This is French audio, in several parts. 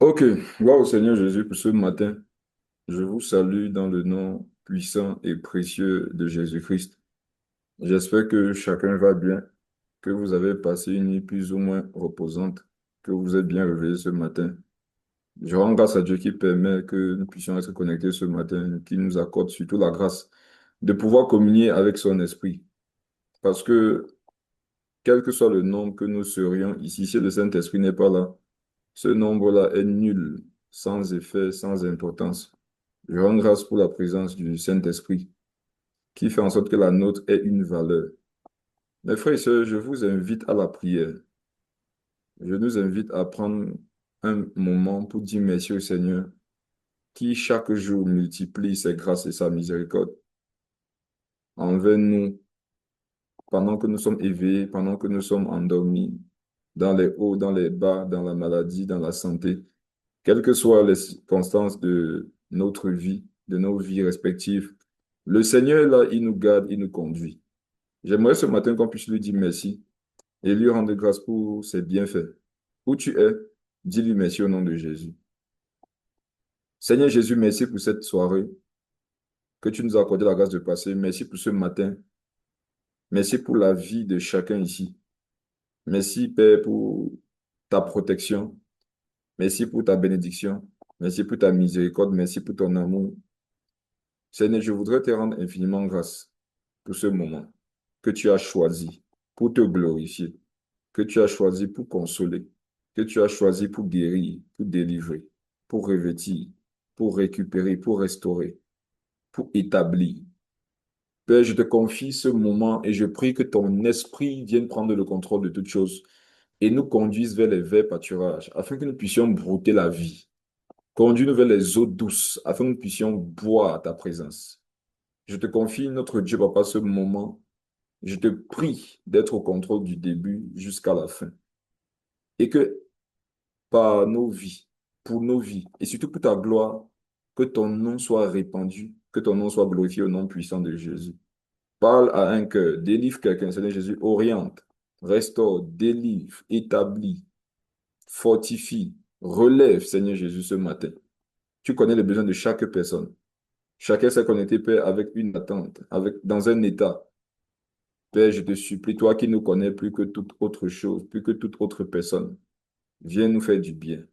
Ok, gloire au Seigneur Jésus pour ce matin. Je vous salue dans le nom puissant et précieux de Jésus-Christ. J'espère que chacun va bien, que vous avez passé une nuit plus ou moins reposante, que vous êtes bien réveillés ce matin. Je rends grâce à Dieu qui permet que nous puissions être connectés ce matin, qui nous accorde surtout la grâce de pouvoir communier avec son esprit. Parce que quel que soit le nombre que nous serions ici, si le Saint-Esprit n'est pas là, ce nombre-là est nul, sans effet, sans importance. Je rends grâce pour la présence du Saint-Esprit qui fait en sorte que la nôtre ait une valeur. Mes frères et sœurs, je vous invite à la prière. Je nous invite à prendre un moment pour dire merci au Seigneur qui chaque jour multiplie ses grâces et sa miséricorde envers nous pendant que nous sommes éveillés, pendant que nous sommes endormis, dans les hauts, dans les bas, dans la maladie, dans la santé. Quelles que soient les circonstances de notre vie, de nos vies respectives, le Seigneur est là, il nous garde, il nous conduit. J'aimerais ce matin qu'on puisse lui dire merci et lui rendre grâce pour ses bienfaits. Où tu es, dis-lui merci au nom de Jésus. Seigneur Jésus, merci pour cette soirée que tu nous as accordé la grâce de passer. Merci pour ce matin. Merci pour la vie de chacun ici. Merci, Père, pour ta protection. Merci pour ta bénédiction. Merci pour ta miséricorde. Merci pour ton amour. Seigneur, je voudrais te rendre infiniment grâce pour ce moment que tu as choisi pour te glorifier, que tu as choisi pour consoler, que tu as choisi pour guérir, pour délivrer, pour revêtir, pour récupérer, pour restaurer, pour établir. Père, je te confie ce moment et je prie que ton esprit vienne prendre le contrôle de toutes choses et nous conduise vers les verts pâturages afin que nous puissions brouter la vie. Conduis-nous vers les eaux douces afin que nous puissions boire à ta présence. Je te confie, notre Dieu, Papa, ce moment. Je te prie d'être au contrôle du début jusqu'à la fin. Et que par nos vies, pour nos vies, et surtout pour ta gloire, que ton nom soit répandu, que ton nom soit glorifié au nom puissant de Jésus. Parle à un cœur, délivre quelqu'un, Seigneur Jésus, oriente, restaure, délivre, établit, fortifie, relève, Seigneur Jésus, ce matin. Tu connais les besoins de chaque personne. Chacun s'est connecté, Père, avec une attente, dans un état. Père, je te supplie, toi qui nous connais plus que toute autre chose, plus que toute autre personne, viens nous faire du bien.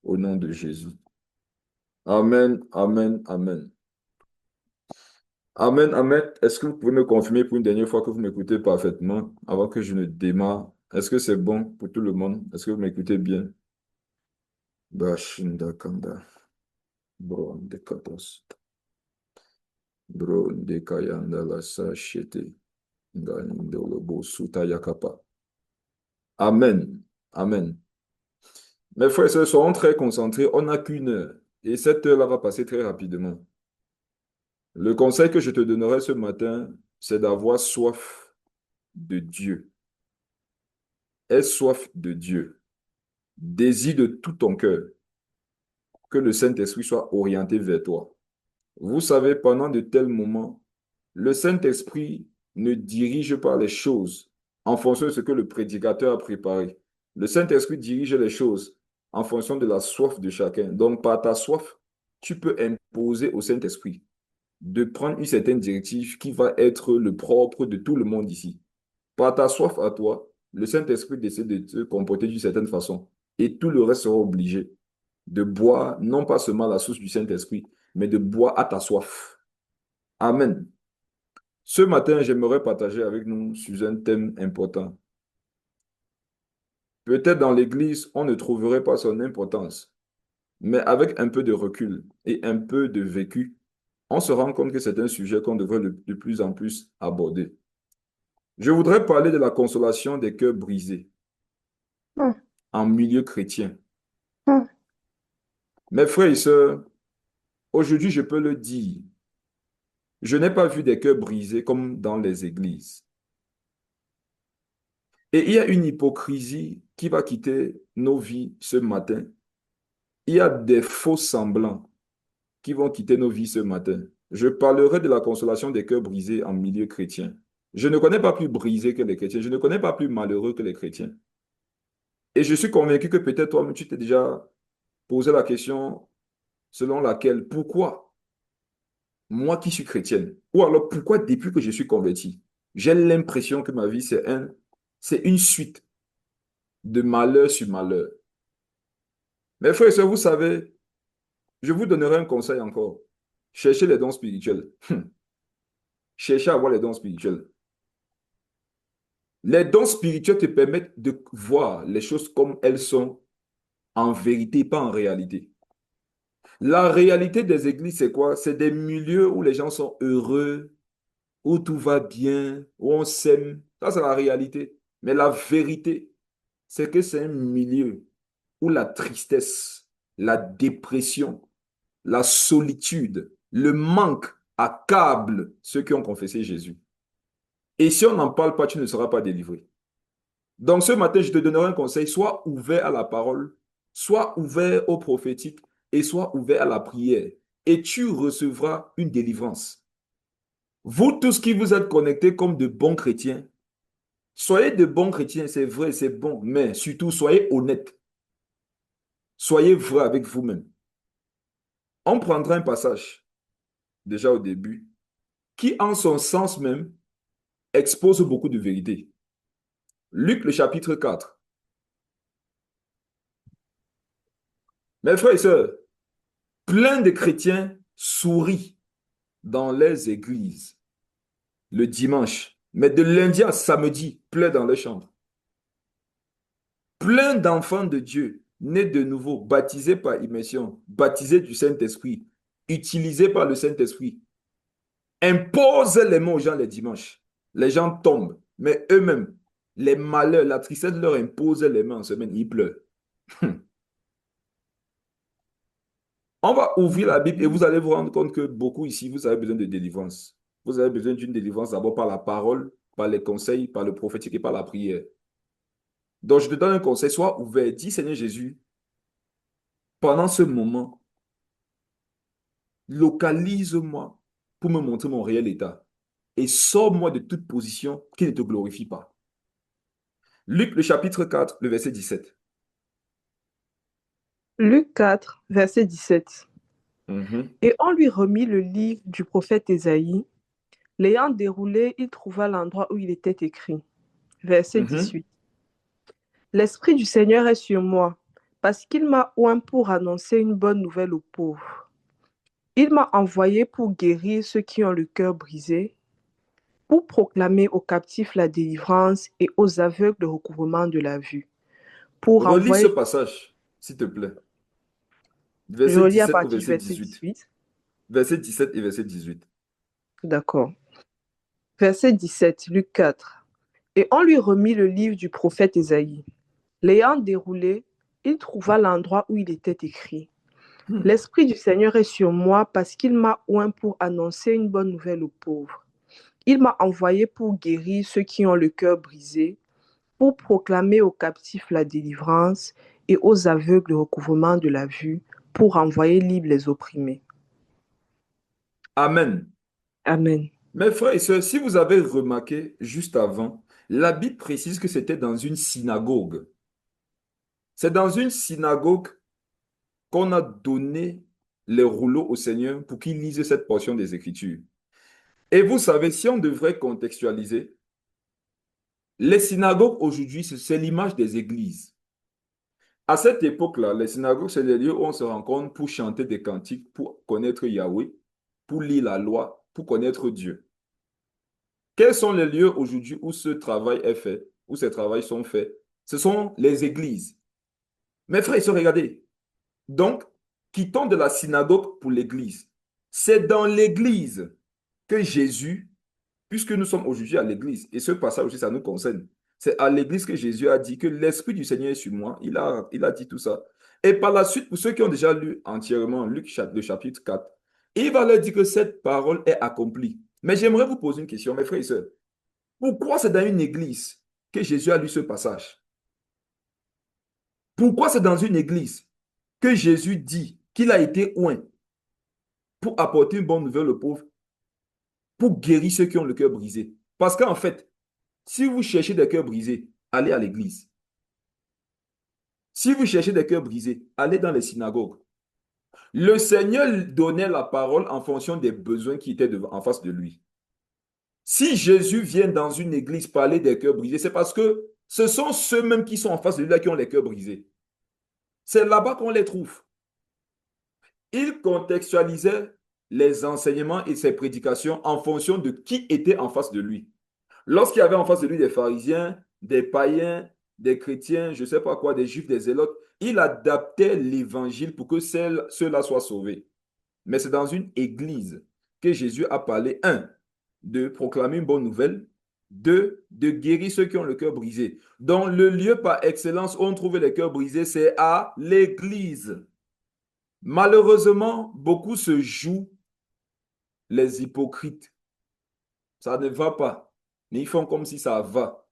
Au nom de Jésus. Amen, amen, amen. Amen, amen. Est-ce que vous pouvez me confirmer pour une dernière fois que vous m'écoutez parfaitement avant que je ne démarre? Est-ce que c'est bon pour tout le monde? Est-ce que vous m'écoutez bien? Bashinda kanda, bro, de katos, bro, de kayanda la sachete, ganindo lobo suta yakapa. Amen, amen. Mes frères et sœurs, soyons très concentrés. On n'a qu'une heure. Et cette heure-là va passer très rapidement. Le conseil que je te donnerai ce matin, c'est d'avoir soif de Dieu. Aie soif de Dieu. Désire de tout ton cœur que le Saint-Esprit soit orienté vers toi. Vous savez, pendant de tels moments, le Saint-Esprit ne dirige pas les choses en fonction de ce que le prédicateur a préparé. Le Saint-Esprit dirige les choses en fonction de la soif de chacun. Donc, par ta soif, tu peux imposer au Saint-Esprit de prendre une certaine directive qui va être le propre de tout le monde ici. Par ta soif à toi, le Saint-Esprit décide de te comporter d'une certaine façon et tout le reste sera obligé de boire non pas seulement la source du Saint-Esprit, mais de boire à ta soif. Amen. Ce matin, j'aimerais partager avec nous sur un thème important. Peut-être dans l'Église, on ne trouverait pas son importance, mais avec un peu de recul et un peu de vécu, on se rend compte que c'est un sujet qu'on devrait de plus en plus aborder. Je voudrais parler de la consolation des cœurs brisés Hum, en milieu chrétien. hum. Mes frères et sœurs, aujourd'hui, je peux le dire, je n'ai pas vu des cœurs brisés comme dans les églises. Et il y a une hypocrisie qui va quitter nos vies ce matin. Il y a des faux semblants qui vont quitter nos vies ce matin. Je parlerai de la consolation des cœurs brisés en milieu chrétien. Je ne connais pas plus brisé que les chrétiens. Je ne connais pas plus malheureux que les chrétiens. Et je suis convaincu que peut-être toi-même, tu t'es déjà poser la question selon laquelle, pourquoi moi qui suis chrétienne, ou alors pourquoi depuis que je suis converti, j'ai l'impression que ma vie, c'est une suite de malheur sur malheur. Mes frères et sœurs, vous savez, je vous donnerai un conseil encore. Cherchez les dons spirituels. Cherchez à avoir les dons spirituels. Les dons spirituels te permettent de voir les choses comme elles sont en vérité, pas en réalité. La réalité des églises, c'est quoi? C'est des milieux où les gens sont heureux, où tout va bien, où on s'aime. Ça, c'est la réalité. Mais la vérité, c'est que c'est un milieu où la tristesse, la dépression, la solitude, le manque accable ceux qui ont confessé Jésus. Et si on n'en parle pas, tu ne seras pas délivré. Donc ce matin, je te donnerai un conseil, sois ouvert à la parole, sois ouvert au prophétique et sois ouvert à la prière. Et tu recevras une délivrance. Vous tous qui vous êtes connectés comme de bons chrétiens, soyez de bons chrétiens, c'est vrai, c'est bon, mais surtout soyez honnêtes, soyez vrai avec vous-même. On prendra un passage, déjà au début, qui en son sens même expose beaucoup de vérités. Luc le chapitre 4. Mes frères et sœurs, plein de chrétiens sourient dans les églises le dimanche, mais de lundi à samedi, pleurent dans les chambres. Plein d'enfants de Dieu, nés de nouveau, baptisés par immersion, baptisés du Saint-Esprit, utilisés par le Saint-Esprit, imposent les mains aux gens les dimanches. Les gens tombent, mais eux-mêmes, les malheurs, la tristesse leur impose les mains en semaine, ils pleurent. On va ouvrir la Bible et vous allez vous rendre compte que beaucoup ici, vous avez besoin de délivrance. Vous avez besoin d'une délivrance d'abord par la parole, par les conseils, par le prophétique et par la prière. Donc, je te donne un conseil, sois ouvert. Dis, Seigneur Jésus, pendant ce moment, localise-moi pour me montrer mon réel état et sors-moi de toute position qui ne te glorifie pas. Luc, le chapitre 4, le verset 17. Luc 4, verset 17. Mhm, Et on lui remit le livre du prophète Ésaïe. L'ayant déroulé, il trouva l'endroit où il était écrit. Verset mhm. 18. L'Esprit du Seigneur est sur moi, parce qu'il m'a oint pour annoncer une bonne nouvelle aux pauvres. Il m'a envoyé pour guérir ceux qui ont le cœur brisé, pour proclamer aux captifs la délivrance et aux aveugles le recouvrement de la vue, pour Relis ce envoyer, passage, s'il te plaît. je Verset relis à 17 au partir du verset verset 18. 18. Verset 17 et verset 18. D'accord. Verset 17, Luc 4. Et on lui remit le livre du prophète Ésaïe. L'ayant déroulé, il trouva l'endroit où il était écrit. Hmm. L'Esprit du Seigneur est sur moi parce qu'il m'a oint pour annoncer une bonne nouvelle aux pauvres. Il m'a envoyé pour guérir ceux qui ont le cœur brisé, pour proclamer aux captifs la délivrance et aux aveugles le recouvrement de la vue, pour envoyer libres les opprimés. Amen. Amen. Mes frères et sœurs, si vous avez remarqué juste avant, la Bible précise que c'était dans une synagogue. C'est dans une synagogue qu'on a donné les rouleaux au Seigneur pour qu'il lise cette portion des Écritures. Et vous savez, si on devrait contextualiser, les synagogues aujourd'hui, c'est l'image des églises. À cette époque-là, les synagogues, c'est les lieux où on se rencontre pour chanter des cantiques, pour connaître Yahweh, pour lire la loi, pour connaître Dieu. Quels sont les lieux aujourd'hui où ce travail est fait, où ces travaux sont faits? Ce sont les églises. Mes frères et sœurs, regardez. Donc, quittons de la synagogue pour l'église. C'est dans l'église que Jésus, puisque nous sommes aujourd'hui à l'église, et ce passage aussi, ça nous concerne, c'est à l'église que Jésus a dit que l'Esprit du Seigneur est sur moi. Il a dit tout ça. Et par la suite, pour ceux qui ont déjà lu entièrement Luc, le chapitre 4, il va leur dire que cette parole est accomplie. Mais j'aimerais vous poser une question, mes frères et sœurs. Pourquoi c'est dans une église que Jésus a lu ce passage? Pourquoi c'est dans une église que Jésus dit qu'il a été oint pour apporter une bonne nouvelle aux pauvres, pour guérir ceux qui ont le cœur brisé? Parce qu'en fait, si vous cherchez des cœurs brisés, allez à l'église. Si vous cherchez des cœurs brisés, allez dans les synagogues. Le Seigneur donnait la parole en fonction des besoins qui étaient en face de lui. Si Jésus vient dans une église parler des cœurs brisés, c'est parce que ce sont ceux-mêmes qui sont en face de lui là qui ont les cœurs brisés. C'est là-bas qu'on les trouve. Il contextualisait les enseignements et ses prédications en fonction de qui était en face de lui. Lorsqu'il y avait en face de lui des pharisiens, des païens, des chrétiens, je ne sais pas quoi, des juifs, des zélotes, il adaptait l'évangile pour que ceux-là soient sauvés. Mais c'est dans une église que Jésus a parlé, un, de proclamer une bonne nouvelle, deux, de guérir ceux qui ont le cœur brisé. Donc le lieu par excellence où on trouve les cœurs brisés, c'est à l'église. Malheureusement, beaucoup se jouent les hypocrites. Ça ne va pas, mais ils font comme si ça va.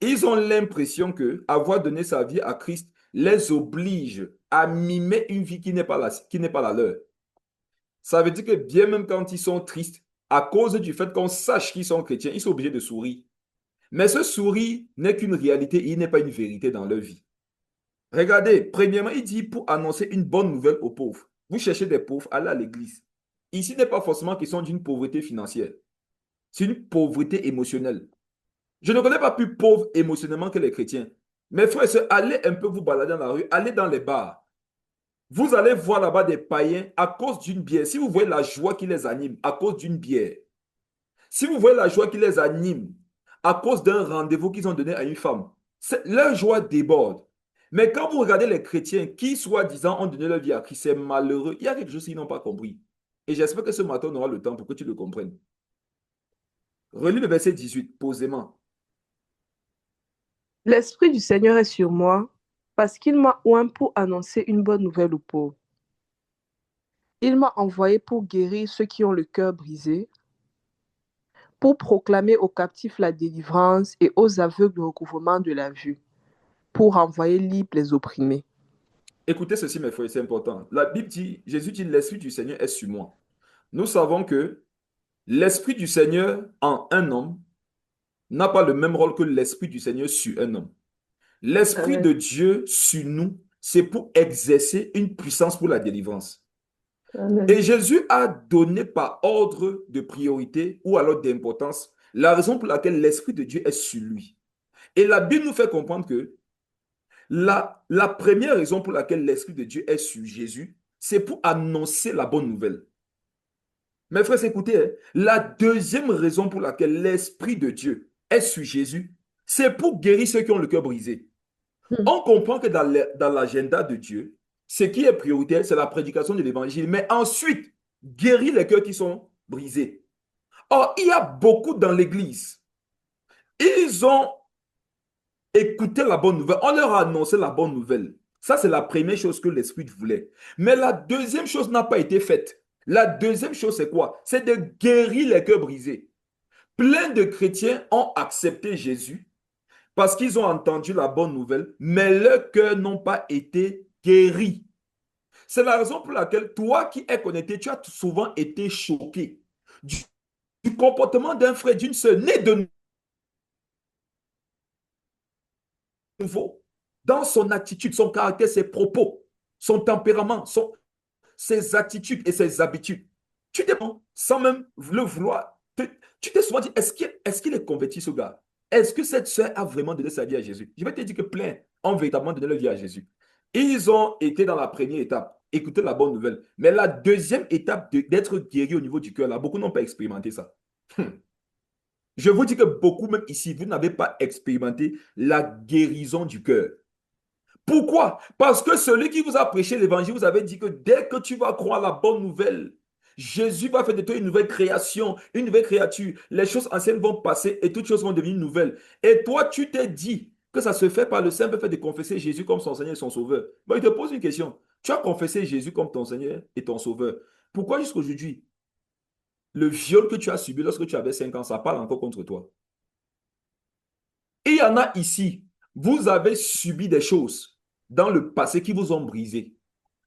Ils ont l'impression que avoir donné sa vie à Christ les oblige à mimer une vie qui n'est pas la leur. Ça veut dire que bien même quand ils sont tristes, à cause du fait qu'on sache qu'ils sont chrétiens, ils sont obligés de sourire. Mais ce sourire n'est qu'une réalité, il n'est pas une vérité dans leur vie. Regardez, premièrement, il dit pour annoncer une bonne nouvelle aux pauvres. Vous cherchez des pauvres, allez à l'église. Ici n'est pas forcément question d'une pauvreté financière, c'est une pauvreté émotionnelle. Je ne connais pas plus pauvre émotionnellement que les chrétiens. Mes frères et sœurs, allez un peu vous balader dans la rue, allez dans les bars. Vous allez voir là-bas des païens à cause d'une bière. Si vous voyez la joie qui les anime à cause d'une bière, si vous voyez la joie qui les anime à cause d'un rendez-vous qu'ils ont donné à une femme, leur joie déborde. Mais quand vous regardez les chrétiens qui, soi-disant, ont donné leur vie à Christ, c'est malheureux. Il y a quelque chose qu'ils n'ont pas compris. Et j'espère que ce matin, on aura le temps pour que tu le comprennes. Relis le verset 18, posément. L'Esprit du Seigneur est sur moi, parce qu'il m'a oint pour annoncer une bonne nouvelle aux pauvres. Il m'a envoyé pour guérir ceux qui ont le cœur brisé, pour proclamer aux captifs la délivrance et aux aveugles le recouvrement de la vue, pour envoyer libres les opprimés. Écoutez ceci, mes frères, c'est important. La Bible dit, Jésus dit, l'Esprit du Seigneur est sur moi. Nous savons que l'Esprit du Seigneur en un homme n'a pas le même rôle que l'Esprit du Seigneur sur un homme. L'Esprit Amen. de Dieu sur nous, c'est pour exercer une puissance pour la délivrance. Amen. Et Jésus a donné par ordre de priorité ou alors d'importance la raison pour laquelle l'Esprit de Dieu est sur lui. Et la Bible nous fait comprendre que la première raison pour laquelle l'Esprit de Dieu est sur Jésus, c'est pour annoncer la bonne nouvelle. Mes frères, écoutez, hein, la deuxième raison pour laquelle l'Esprit de Dieu est sur Jésus, c'est pour guérir ceux qui ont le cœur brisé. Hmm. On comprend que dans l'agenda de Dieu, ce qui est prioritaire, c'est la prédication de l'évangile, mais ensuite, guérir les cœurs qui sont brisés. Or, il y a beaucoup dans l'Église. Ils ont écouté la bonne nouvelle. On leur a annoncé la bonne nouvelle. Ça, c'est la première chose que l'Esprit voulait. Mais la deuxième chose n'a pas été faite. La deuxième chose, c'est quoi? C'est de guérir les cœurs brisés. Plein de chrétiens ont accepté Jésus parce qu'ils ont entendu la bonne nouvelle, mais leurs cœurs n'ont pas été guéris. C'est la raison pour laquelle toi qui es connecté, tu as souvent été choqué du, du comportement d'un frère, d'une sœur, né de nouveau, dans son attitude, son caractère, ses propos, son tempérament, ses attitudes et ses habitudes. Tu te demandes, sans même le vouloir, tu t'es souvent dit, est-ce qu'il est converti ce gars? Est-ce que cette sœur a vraiment donné sa vie à Jésus? Je vais te dire que plein ont véritablement donné leur vie à Jésus. Ils ont été dans la première étape, écouter la bonne nouvelle. Mais la deuxième étape d'être guéri au niveau du cœur, là, beaucoup n'ont pas expérimenté ça. Je vous dis que beaucoup, même ici, vous n'avez pas expérimenté la guérison du cœur. Pourquoi? Parce que celui qui vous a prêché l'évangile, vous avez dit que dès que tu vas croire la bonne nouvelle, Jésus va faire de toi une nouvelle création, une nouvelle créature. Les choses anciennes vont passer et toutes choses vont devenir nouvelles. Et toi, tu t'es dit que ça se fait par le simple fait de confesser Jésus comme son Seigneur et son Sauveur. Bon, il te pose une question. Tu as confessé Jésus comme ton Seigneur et ton Sauveur. Pourquoi jusqu'aujourd'hui, le viol que tu as subi lorsque tu avais 5 ans, ça parle encore contre toi? Et il y en a ici, vous avez subi des choses dans le passé qui vous ont brisé.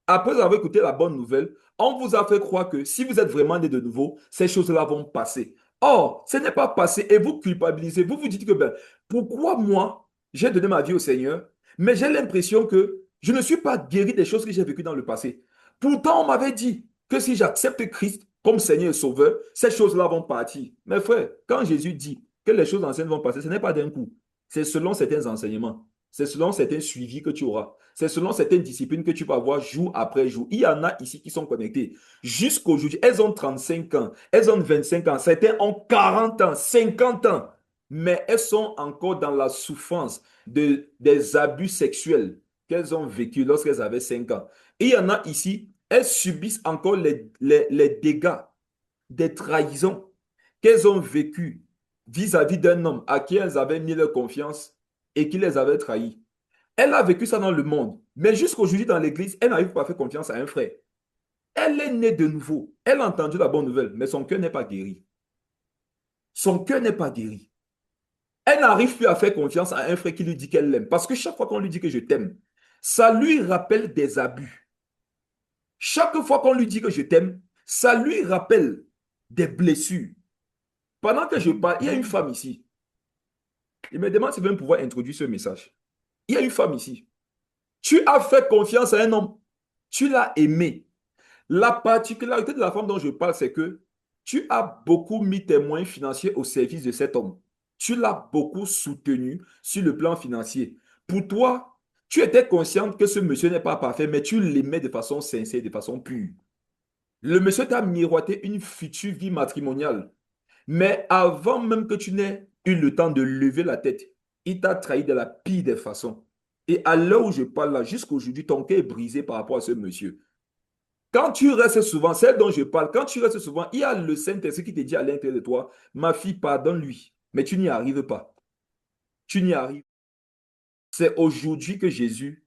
Après avoir écouté la bonne nouvelle, on vous a fait croire que si vous êtes vraiment né de nouveau, ces choses-là vont passer. Or, ce n'est pas passé et vous culpabilisez. Vous vous dites que, ben, pourquoi moi, j'ai donné ma vie au Seigneur, mais j'ai l'impression que Je ne suis pas guéri des choses que j'ai vécues dans le passé. Pourtant, on m'avait dit que si j'accepte Christ comme Seigneur et Sauveur, ces choses-là vont partir. Mes frères, quand Jésus dit que les choses anciennes vont passer, ce n'est pas d'un coup. C'est selon certains enseignements. C'est selon certains suivis que tu auras. C'est selon certaines disciplines que tu vas avoir jour après jour. Il y en a ici qui sont connectés. Jusqu'aujourd'hui, elles ont 35 ans, elles ont 25 ans, certains ont 40 ans, 50 ans, mais elles sont encore dans la souffrance des abus sexuels qu'elles ont vécu lorsqu'elles avaient 5 ans. Et il y en a ici, elles subissent encore les dégâts des trahisons qu'elles ont vécues vis-à-vis d'un homme à qui elles avaient mis leur confiance et qui les avait trahis. Elle a vécu ça dans le monde, mais jusqu'aujourd'hui dans l'église, elle n'arrive pas à faire confiance à un frère. Elle est née de nouveau. Elle a entendu la bonne nouvelle, mais son cœur n'est pas guéri. Son cœur n'est pas guéri. Elle n'arrive plus à faire confiance à un frère qui lui dit qu'elle l'aime. Parce que chaque fois qu'on lui dit que je t'aime, ça lui rappelle des abus. Chaque fois qu'on lui dit que je t'aime, ça lui rappelle des blessures. Pendant que je parle, il y a une femme ici. Il me demande si je vais pouvoir introduire ce message. Il y a une femme ici. Tu as fait confiance à un homme. Tu l'as aimé. La particularité de la femme dont je parle, c'est que tu as beaucoup mis tes moyens financiers au service de cet homme. Tu l'as beaucoup soutenu sur le plan financier. Pour toi, tu étais consciente que ce monsieur n'est pas parfait, mais tu l'aimais de façon sincère, de façon pure. Le monsieur t'a miroité une future vie matrimoniale. Mais avant même que tu n'aies eu le temps de lever la tête, il t'a trahi de la pire des façons. Et à l'heure où je parle là, jusqu'aujourd'hui, ton cœur est brisé par rapport à ce monsieur. Quand tu restes souvent, celle dont je parle, quand tu restes souvent, il y a le Saint-Esprit qui te dit à l'intérieur de toi, ma fille, pardonne-lui. Mais tu n'y arrives pas. Tu n'y arrives. C'est aujourd'hui que Jésus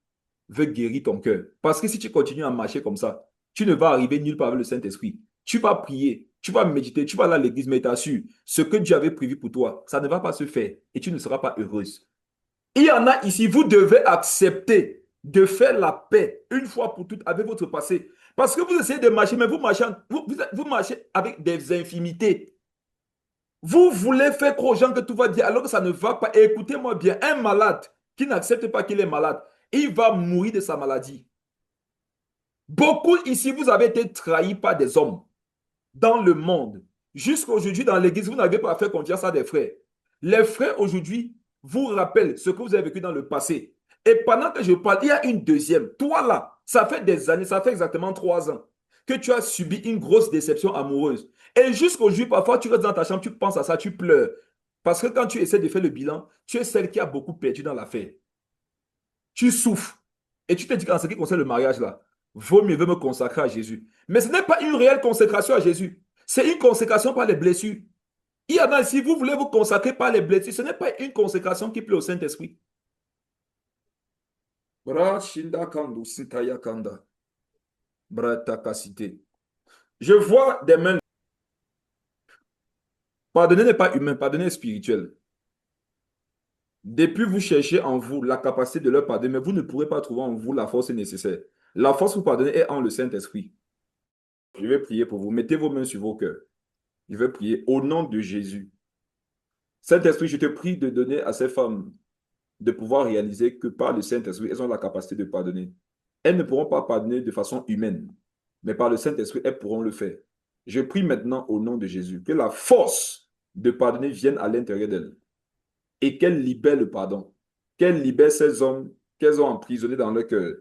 veut guérir ton cœur. Parce que si tu continues à marcher comme ça, tu ne vas arriver nulle part avec le Saint-Esprit. Tu vas prier, tu vas méditer, tu vas aller à l'église, mais t'assures, ce que Dieu avait prévu pour toi, ça ne va pas se faire et tu ne seras pas heureuse. Il y en a ici, vous devez accepter de faire la paix une fois pour toutes avec votre passé. Parce que vous essayez de marcher, mais vous marchez avec des infimités. Vous voulez faire croire aux gens que tout va bien alors que ça ne va pas. Et écoutez-moi bien, un malade qui n'accepte pas qu'il est malade, il va mourir de sa maladie. Beaucoup ici, vous avez été trahis par des hommes dans le monde. Jusqu'aujourd'hui, dans l'église, vous n'avez pas fait confiance à des frères. Les frères, aujourd'hui, vous rappellent ce que vous avez vécu dans le passé. Et pendant que je parle, il y a une deuxième. Toi, là, ça fait des années, ça fait exactement 3 ans que tu as subi une grosse déception amoureuse. Et jusqu'aujourd'hui, parfois, tu restes dans ta chambre, tu penses à ça, tu pleures. Parce que quand tu essaies de faire le bilan, tu es celle qui a beaucoup perdu dans l'affaire. Tu souffres. Et tu te dis qu'en ce qui concerne le mariage, là, vaut mieux me consacrer à Jésus. Mais ce n'est pas une réelle consécration à Jésus. C'est une consécration par les blessures. Il y en a, si vous voulez vous consacrer par les blessures, ce n'est pas une consécration qui plaît au Saint-Esprit. Je vois des mains. Pardonner n'est pas humain, pardonner est spirituel. Depuis, vous cherchez en vous la capacité de leur pardonner, mais vous ne pourrez pas trouver en vous la force nécessaire. La force pour pardonner est en le Saint-Esprit. Je vais prier pour vous. Mettez vos mains sur vos cœurs. Je vais prier au nom de Jésus. Saint-Esprit, je te prie de donner à ces femmes de pouvoir réaliser que par le Saint-Esprit, elles ont la capacité de pardonner. Elles ne pourront pas pardonner de façon humaine, mais par le Saint-Esprit, elles pourront le faire. Je prie maintenant au nom de Jésus que la force de pardonner vienne à l'intérieur d'elles et qu'elles libèrent le pardon, qu'elles libèrent ces hommes qu'elles ont emprisonnés dans leur cœur.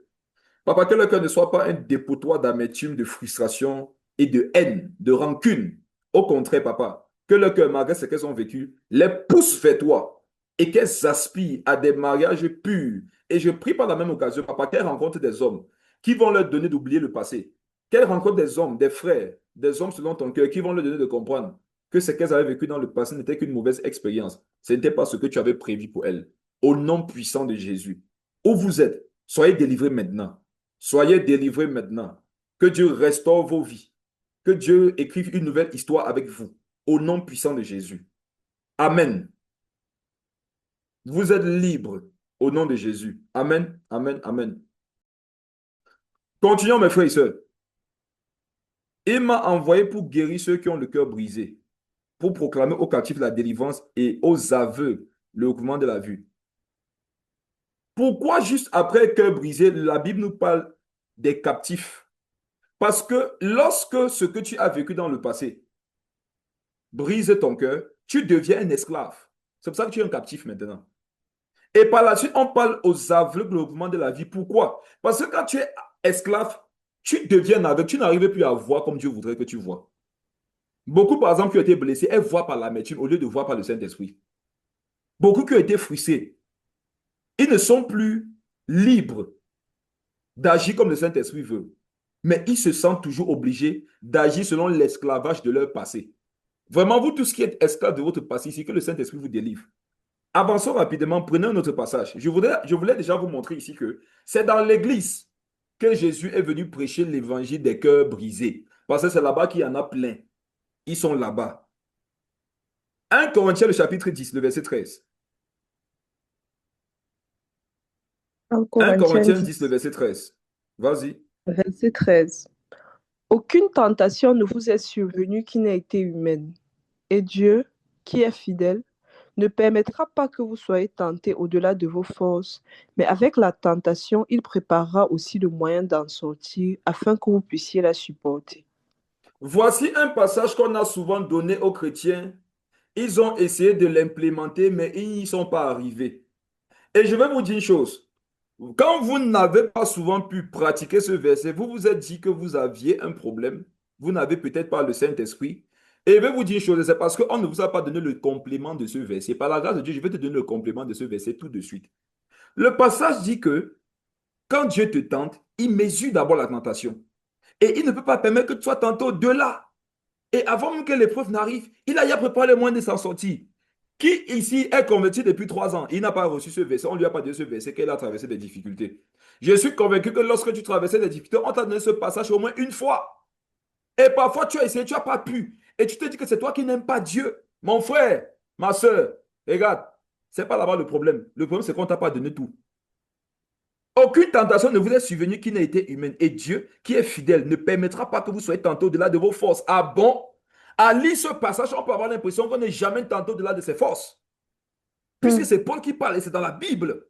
Papa, que leur cœur ne soit pas un dépotoir d'amertume, de frustration et de haine, de rancune. Au contraire, papa, que leur cœur, malgré ce qu'elles ont vécu, les pousse vers toi et qu'elles aspirent à des mariages purs. Et je prie par la même occasion, papa, qu'elles rencontrent des hommes qui vont leur donner d'oublier le passé. Qu'elles rencontrent des hommes, des frères, des hommes selon ton cœur qui vont leur donner de comprendre que ce qu'elles avaient vécu dans le passé n'était qu'une mauvaise expérience. Ce n'était pas ce que tu avais prévu pour elles. Au nom puissant de Jésus. Où vous êtes, soyez délivrés maintenant. Soyez délivrés maintenant. Que Dieu restaure vos vies. Que Dieu écrive une nouvelle histoire avec vous. Au nom puissant de Jésus. Amen. Vous êtes libres au nom de Jésus. Amen, amen, amen. Continuons, mes frères et sœurs. Il m'a envoyé pour guérir ceux qui ont le cœur brisé, pour proclamer aux captifs la délivrance et aux aveugles le recouvrement de la vue. Pourquoi juste après cœur brisé, la Bible nous parle des captifs? Parce que lorsque ce que tu as vécu dans le passé brise ton cœur, tu deviens un esclave. C'est pour ça que tu es un captif maintenant. Et par la suite, on parle aux aveuglements de la vie. Pourquoi? Parce que quand tu es esclave, tu deviens aveugle. Tu n'arrives plus à voir comme Dieu voudrait que tu vois. Beaucoup, par exemple, qui ont été blessés, elles voient par l'amertume au lieu de voir par le Saint-Esprit. Beaucoup qui ont été frustrés, ils ne sont plus libres d'agir comme le Saint-Esprit veut. Mais ils se sentent toujours obligés d'agir selon l'esclavage de leur passé. Vraiment, vous tous qui êtes esclaves de votre passé ici, que le Saint-Esprit vous délivre. Avançons rapidement, prenons un autre passage. Je voulais déjà vous montrer ici que c'est dans l'église que Jésus est venu prêcher l'évangile des cœurs brisés. Parce que c'est là-bas qu'il y en a plein. Ils sont là-bas. 1 Corinthiens, le chapitre 10, le verset 13. 1 1 Corinthiens Corinthiens 10, le 10, verset 13. Vas-y. verset 13. Aucune tentation ne vous est survenue qui n'ait été humaine. Et Dieu, qui est fidèle, ne permettra pas que vous soyez tentés au-delà de vos forces, mais avec la tentation, il préparera aussi le moyen d'en sortir afin que vous puissiez la supporter. Voici un passage qu'on a souvent donné aux chrétiens. Ils ont essayé de l'implémenter, mais ils n'y sont pas arrivés. Et je vais vous dire une chose. Quand vous n'avez pas souvent pu pratiquer ce verset, vous vous êtes dit que vous aviez un problème. Vous n'avez peut-être pas le Saint-Esprit. Et je vais vous dire une chose, c'est parce qu'on ne vous a pas donné le complément de ce verset. Par la grâce de Dieu, je vais te donner le complément de ce verset tout de suite. Le passage dit que quand Dieu te tente, il mesure d'abord la tentation. Et il ne peut pas permettre que tu sois tenté au-delà. Et avant même que l'épreuve n'arrive, il a déjà préparé le moyen de s'en sortir. Qui ici est converti depuis 3 ans? Il n'a pas reçu ce verset. On ne lui a pas donné ce verset qu'elle a traversé des difficultés. Je suis convaincu que lorsque tu traversais des difficultés, on t'a donné ce passage au moins une fois. Et parfois, tu as essayé, tu n'as pas pu. Et tu te dis que c'est toi qui n'aimes pas Dieu. Mon frère, ma soeur, regarde, ce n'est pas là-bas le problème. Le problème, c'est qu'on ne t'a pas donné tout. Aucune tentation ne vous est survenue qui n'ait été humaine. Et Dieu, qui est fidèle, ne permettra pas que vous soyez tentés au-delà de vos forces. Ah bon? À lire ce passage, on peut avoir l'impression qu'on n'est jamais tenté au-delà de ses forces. Puisque Hmm. c'est Paul qui parle et c'est dans la Bible.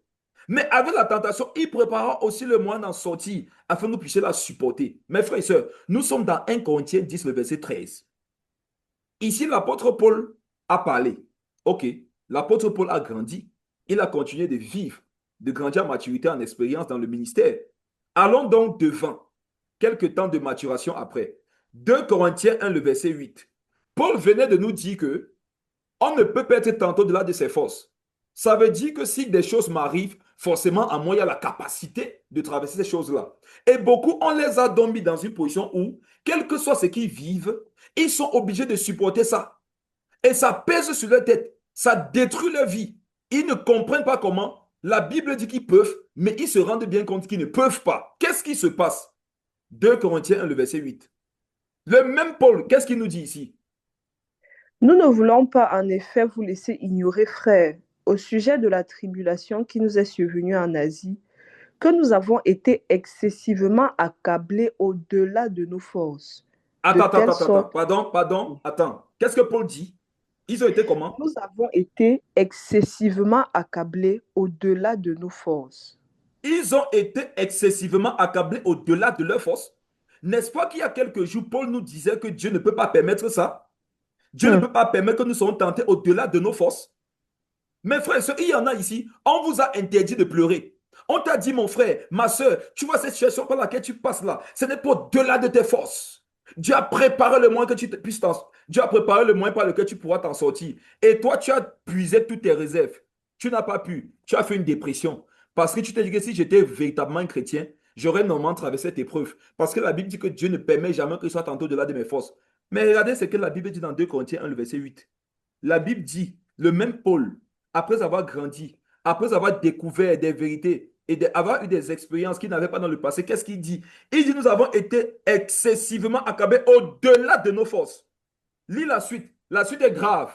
Mais avec la tentation, il préparera aussi le moyen d'en sortir afin que nous puissions la supporter. Mes frères et sœurs, nous sommes dans 1 Corinthiens 10, le verset 13. Ici, l'apôtre Paul a parlé. Ok, l'apôtre Paul a grandi. Il a continué de vivre, de grandir en maturité, en expérience dans le ministère. Allons donc devant, quelques temps de maturation après. 2 Corinthiens 1, le verset 8. Paul venait de nous dire que on ne peut pas être tantôt de là de ses forces. Ça veut dire que si des choses m'arrivent, forcément, à moi, il y a la capacité de traverser ces choses-là. Et beaucoup, on les a donc mis dans une position où, quel que soit ce qu'ils vivent, ils sont obligés de supporter ça. Et ça pèse sur leur tête. Ça détruit leur vie. Ils ne comprennent pas comment. La Bible dit qu'ils peuvent, mais ils se rendent bien compte qu'ils ne peuvent pas. Qu'est-ce qui se passe? 2 Corinthiens 1, le verset 8. Le même Paul, qu'est-ce qu'il nous dit ici? Nous ne voulons pas en effet vous laisser ignorer, frères, au sujet de la tribulation qui nous est survenue en Asie, que nous avons été excessivement accablés au-delà de nos forces, de Attends, telle attends, attends, attends. sorte. Pardon, pardon, attends. Qu'est-ce que Paul dit? Ils ont été comment? Nous avons été excessivement accablés au-delà de nos forces. Ils ont été excessivement accablés au-delà de leur force. N'est-ce pas qu'il y a quelques jours, Paul nous disait que Dieu ne peut pas permettre ça? Dieu ne Hmm. peut pas permettre que nous soyons tentés au-delà de nos forces. Mes frères et sœurs, il y en a ici, on vous a interdit de pleurer. On t'a dit, mon frère, ma soeur, tu vois cette situation par laquelle tu passes là, ce n'est pas au-delà de tes forces. Dieu a préparé le moyen que tu puisses Dieu a préparé le moyen par lequel tu pourras t'en sortir. Et toi, tu as puisé toutes tes réserves. Tu n'as pas pu. Tu as fait une dépression. Parce que tu t'es dit que si j'étais véritablement un chrétien, j'aurais normalement traversé cette épreuve. Parce que la Bible dit que Dieu ne permet jamais que je sois tenté au-delà de mes forces. Mais regardez ce que la Bible dit dans 2 Corinthiens 1, le verset 8. La Bible dit, le même Paul, après avoir grandi, après avoir découvert des vérités et avoir eu des expériences qu'il n'avait pas dans le passé, qu'est-ce qu'il dit? Il dit, nous avons été excessivement accablés au-delà de nos forces. Lis la suite. La suite est grave.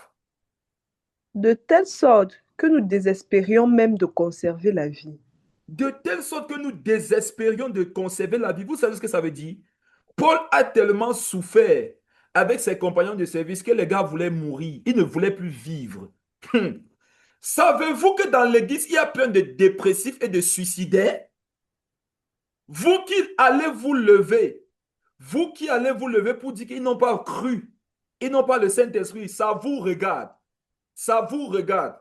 De telle sorte que nous désespérions même de conserver la vie. De telle sorte que nous désespérions de conserver la vie. Vous savez ce que ça veut dire? Paul a tellement souffert avec ses compagnons de service que les gars voulaient mourir. Ils ne voulaient plus vivre. Savez-vous que dans l'église, il y a plein de dépressifs et de suicidaires? Vous qui allez vous lever, vous qui allez vous lever pour dire qu'ils n'ont pas cru, ils n'ont pas le Saint-Esprit, ça vous regarde. Ça vous regarde.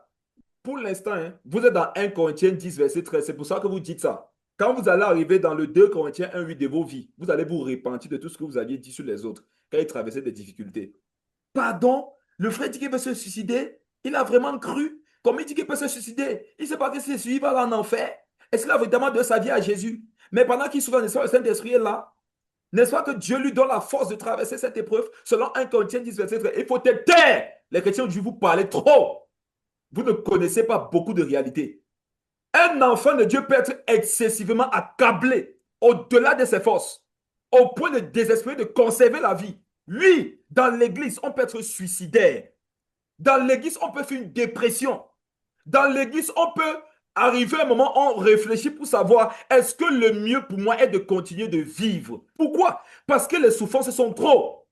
Pour l'instant, hein, vous êtes dans 1 Corinthiens 10, verset 13. C'est pour ça que vous dites ça. Quand vous allez arriver dans le 2 Corinthiens 1, 8 de vos vies, vous allez vous repentir de tout ce que vous aviez dit sur les autres quand ils traversaient des difficultés. Pardon, le frère dit qu'il veut se suicider. Il a vraiment cru. Comme il dit qu'il peut se suicider, il ne sait pas que c'est suivi, il va aller en enfer. Est-ce qu'il a vraiment donné sa vie à Jésus? Mais pendant qu'il souffre, n'est-ce pas, le Saint-Esprit est là? N'est-ce pas que Dieu lui donne la force de traverser cette épreuve? Selon 1 Corinthiens 10, verset 13, il faut te taire. Les chrétiens ont dû vous parler trop. Vous ne connaissez pas beaucoup de réalités. Un enfant de Dieu peut être excessivement accablé au-delà de ses forces, au point de désespérer de conserver la vie. Oui, dans l'église, on peut être suicidaire. Dans l'église, on peut faire une dépression. Dans l'église, on peut arriver à un moment où on réfléchit pour savoir est-ce que le mieux pour moi est de continuer de vivre. Pourquoi? Parce que les souffrances sont trop.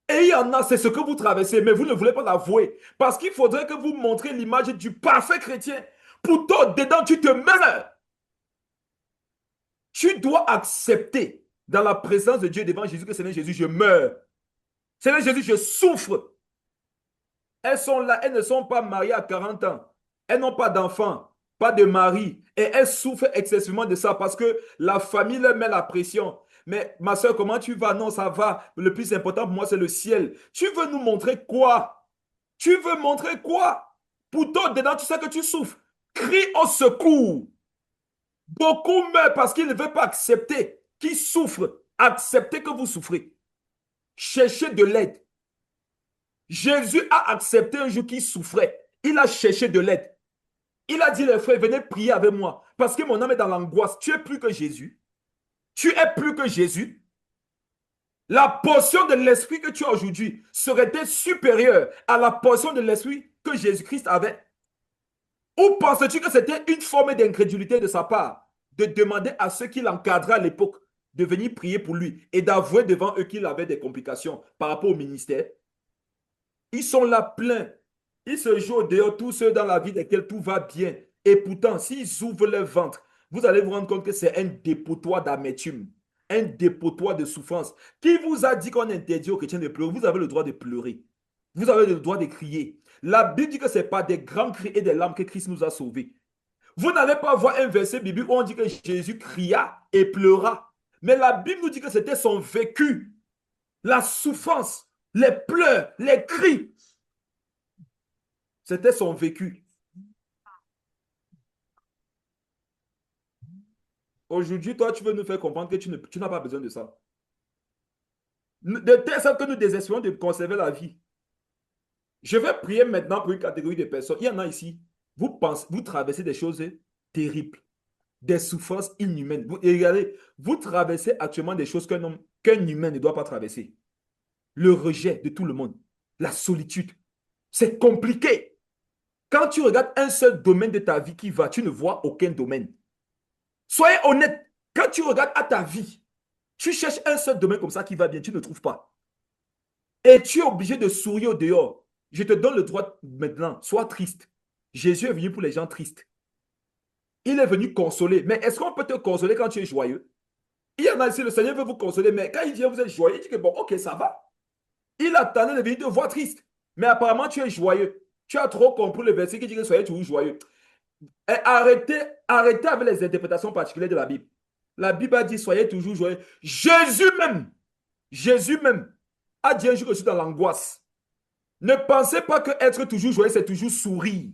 Et il y en a, c'est ce que vous traversez, mais vous ne voulez pas l'avouer. Parce qu'il faudrait que vous montriez l'image du parfait chrétien. Pourtant, dedans, tu te meurs. Tu dois accepter dans la présence de Dieu devant Jésus que Seigneur Jésus, je meurs. Seigneur Jésus, je souffre. Elles sont là, elles ne sont pas mariées à 40 ans. Elles n'ont pas d'enfants, pas de mari. Et elles souffrent excessivement de ça parce que la famille leur met la pression. Mais ma soeur, comment tu vas? Non, ça va. Le plus important pour moi, c'est le ciel. Tu veux nous montrer quoi? Tu veux montrer quoi? Pourtant, dedans, tu sais que tu souffres. Crie au secours. Beaucoup meurent parce qu'ils ne veulent pas accepter qu'ils souffrent. Acceptez que vous souffrez. Cherchez de l'aide. Jésus a accepté un jour qu'il souffrait. Il a cherché de l'aide. Il a dit, les frères, venez prier avec moi. Parce que mon âme est dans l'angoisse. Tu es plus que Jésus. Tu es plus que Jésus. La portion de l'esprit que tu as aujourd'hui serait-elle supérieure à la portion de l'esprit que Jésus-Christ avait? Ou penses-tu que c'était une forme d'incrédulité de sa part de demander à ceux qui l'encadraient à l'époque de venir prier pour lui et d'avouer devant eux qu'il avait des complications par rapport au ministère? Ils sont là pleins. Ils se jouent dehors, tous ceux dans la vie desquels tout va bien. Et pourtant, s'ils ouvrent leur ventre, vous allez vous rendre compte que c'est un dépotoir d'amertume, un dépotoir de souffrance. Qui vous a dit qu'on interdit aux chrétiens de pleurer? Vous avez le droit de pleurer. Vous avez le droit de crier. La Bible dit que ce n'est pas des grands cris et des larmes que Christ nous a sauvés. Vous n'allez pas voir un verset biblique où on dit que Jésus cria et pleura. Mais la Bible nous dit que c'était son vécu. La souffrance, les pleurs, les cris. C'était son vécu. Aujourd'hui, toi, tu veux nous faire comprendre que tu n'as pas besoin de ça. De telle sorte que nous désespérons de conserver la vie. Je vais prier maintenant pour une catégorie de personnes. Il y en a ici. Vous traversez des choses terribles, des souffrances inhumaines. Et regardez, vous traversez actuellement des choses qu'un humain ne doit pas traverser. Le rejet de tout le monde, la solitude. C'est compliqué. Quand tu regardes un seul domaine de ta vie qui va, tu ne vois aucun domaine. Soyez honnête, quand tu regardes à ta vie, tu cherches un seul domaine comme ça qui va bien, tu ne trouves pas. Et tu es obligé de sourire au dehors. Je te donne le droit maintenant, sois triste. Jésus est venu pour les gens tristes. Il est venu consoler. Mais est-ce qu'on peut te consoler quand tu es joyeux? Il y en a ici, le Seigneur veut vous consoler, mais quand il vient, vous êtes joyeux, il dit que bon, ok, ça va. Il attendait de venir te voir triste. Mais apparemment, tu es joyeux. Tu as trop compris le verset qui dit que soyez toujours joyeux. Et arrêtez avec les interprétations particulières de la Bible. La Bible a dit soyez toujours joyeux. Jésus même a dit un jour que je suis dans l'angoisse. Ne pensez pas que être toujours joyeux, c'est toujours sourire.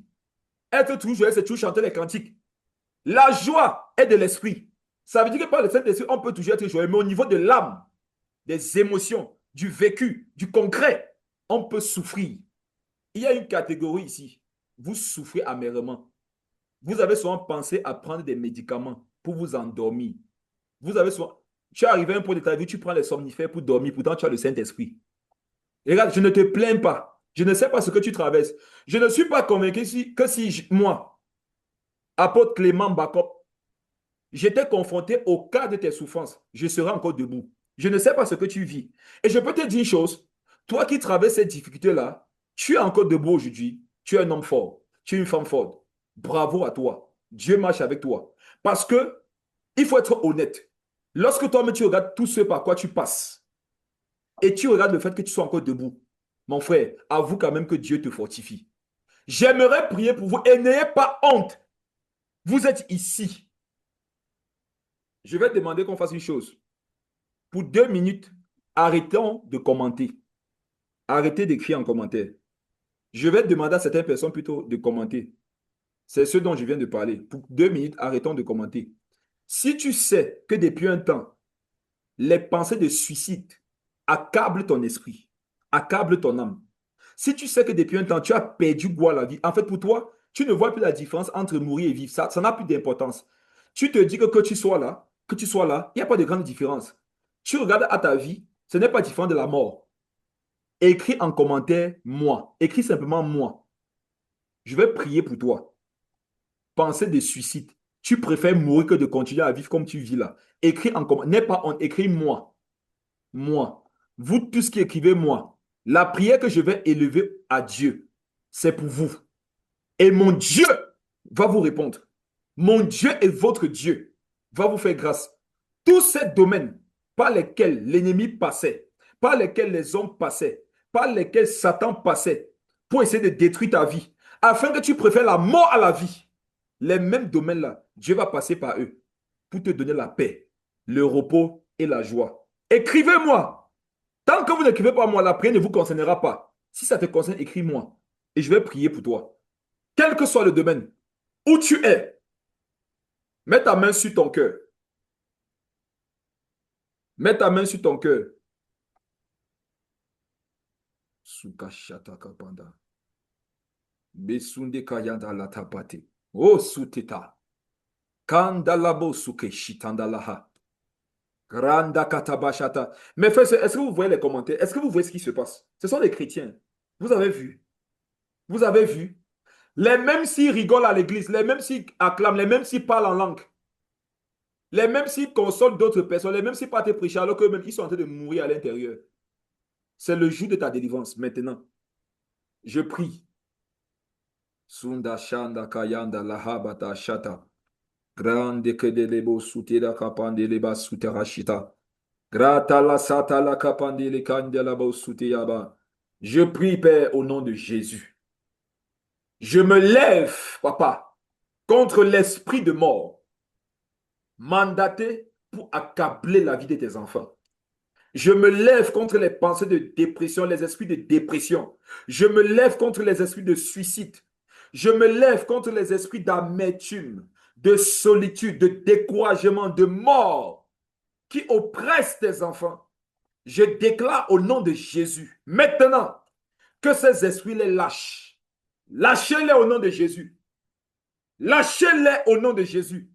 Être toujours joyeux, c'est toujours chanter les cantiques. La joie est de l'esprit. Ça veut dire que par le Saint-Esprit, on peut toujours être joyeux, mais au niveau de l'âme, des émotions, du vécu, du concret, on peut souffrir. Il y a une catégorie ici. Vous souffrez amèrement. Vous avez souvent pensé à prendre des médicaments pour vous endormir. Vous avez souvent... Tu es arrivé à un point de ta vie, tu prends les somnifères pour dormir, pourtant tu as le Saint-Esprit. Et regarde, je ne te plains pas. Je ne sais pas ce que tu traverses. Je ne suis pas convaincu que si moi, apôtre Clément Bacop, j'étais confronté au cas de tes souffrances, je serais encore debout. Je ne sais pas ce que tu vis. Et je peux te dire une chose, toi qui traverses cette difficulté-là, tu es encore debout aujourd'hui, tu es un homme fort. Tu es une femme forte. Bravo à toi. Dieu marche avec toi. Parce que il faut être honnête. Lorsque toi-même tu regardes tout ce par quoi tu passes et tu regardes le fait que tu sois encore debout, mon frère, avoue quand même que Dieu te fortifie. J'aimerais prier pour vous et n'ayez pas honte. Vous êtes ici. Je vais te demander qu'on fasse une chose. Pour 2 minutes, arrêtons de commenter. Arrêtez d'écrire en commentaire. Je vais demander à certaines personnes plutôt de commenter. C'est ce dont je viens de parler. Pour 2 minutes, arrêtons de commenter. Si tu sais que depuis un temps, les pensées de suicide accablent ton esprit, accablent ton âme. Si tu sais que depuis un temps, tu as perdu goût à la vie, en fait, pour toi, tu ne vois plus la différence entre mourir et vivre. Ça n'a plus d'importance. Tu te dis que tu sois là, il n'y a pas de grande différence. Tu regardes à ta vie, ce n'est pas différent de la mort. Écris en commentaire moi. Écris simplement moi. Je vais prier pour toi. Pensée de suicide. Tu préfères mourir que de continuer à vivre comme tu vis là. Écris en commentaire. N'aie pas honte. Écris moi. Moi. Vous tous qui écrivez moi. La prière que je vais élever à Dieu, c'est pour vous. Et mon Dieu va vous répondre. Mon Dieu et votre Dieu va vous faire grâce. Tous ces domaines par lesquels l'ennemi passait, par lesquels les hommes passaient, par lesquels Satan passait pour essayer de détruire ta vie, afin que tu préfères la mort à la vie. Les mêmes domaines-là, Dieu va passer par eux pour te donner la paix, le repos et la joie. Écrivez-moi. Tant que vous n'écrivez pas moi, la prière ne vous concernera pas. Si ça te concerne, écris-moi. Et je vais prier pour toi. Quel que soit le domaine où tu es, mets ta main sur ton cœur. Mets ta main sur ton cœur. Sukashata kapanda. Besunde kayanda la tapate. Oh suteta. Kandalabo suke shitandalaha. Granda katabashata. Mes frères, est-ce que vous voyez les commentaires? Est-ce que vous voyez ce qui se passe? Ce sont des chrétiens. Vous avez vu? Vous avez vu? Les mêmes s'ils rigolent à l'église, les mêmes s'ils acclament, les mêmes s'ils parlent en langue, les mêmes s'ils consolent d'autres personnes, les mêmes s'ils partent prêcher alors qu'eux-mêmes ils sont en train de mourir à l'intérieur. C'est le jour de ta délivrance maintenant. Je prie. Sunda shanda kayanda lahabata shata. Grande kedelebo sutera kapandeleba suterashita. Grata la sata la kapandele kandelabo suteyaba. Je prie, Père, au nom de Jésus. Je me lève, papa, contre l'esprit de mort, mandaté pour accabler la vie de tes enfants. Je me lève contre les pensées de dépression, les esprits de dépression. Je me lève contre les esprits de suicide. Je me lève contre les esprits d'amertume, de solitude, de découragement, de mort qui oppressent tes enfants. Je déclare au nom de Jésus, maintenant, que ces esprits les lâchent. Lâchez-les au nom de Jésus. Lâchez-les au nom de Jésus.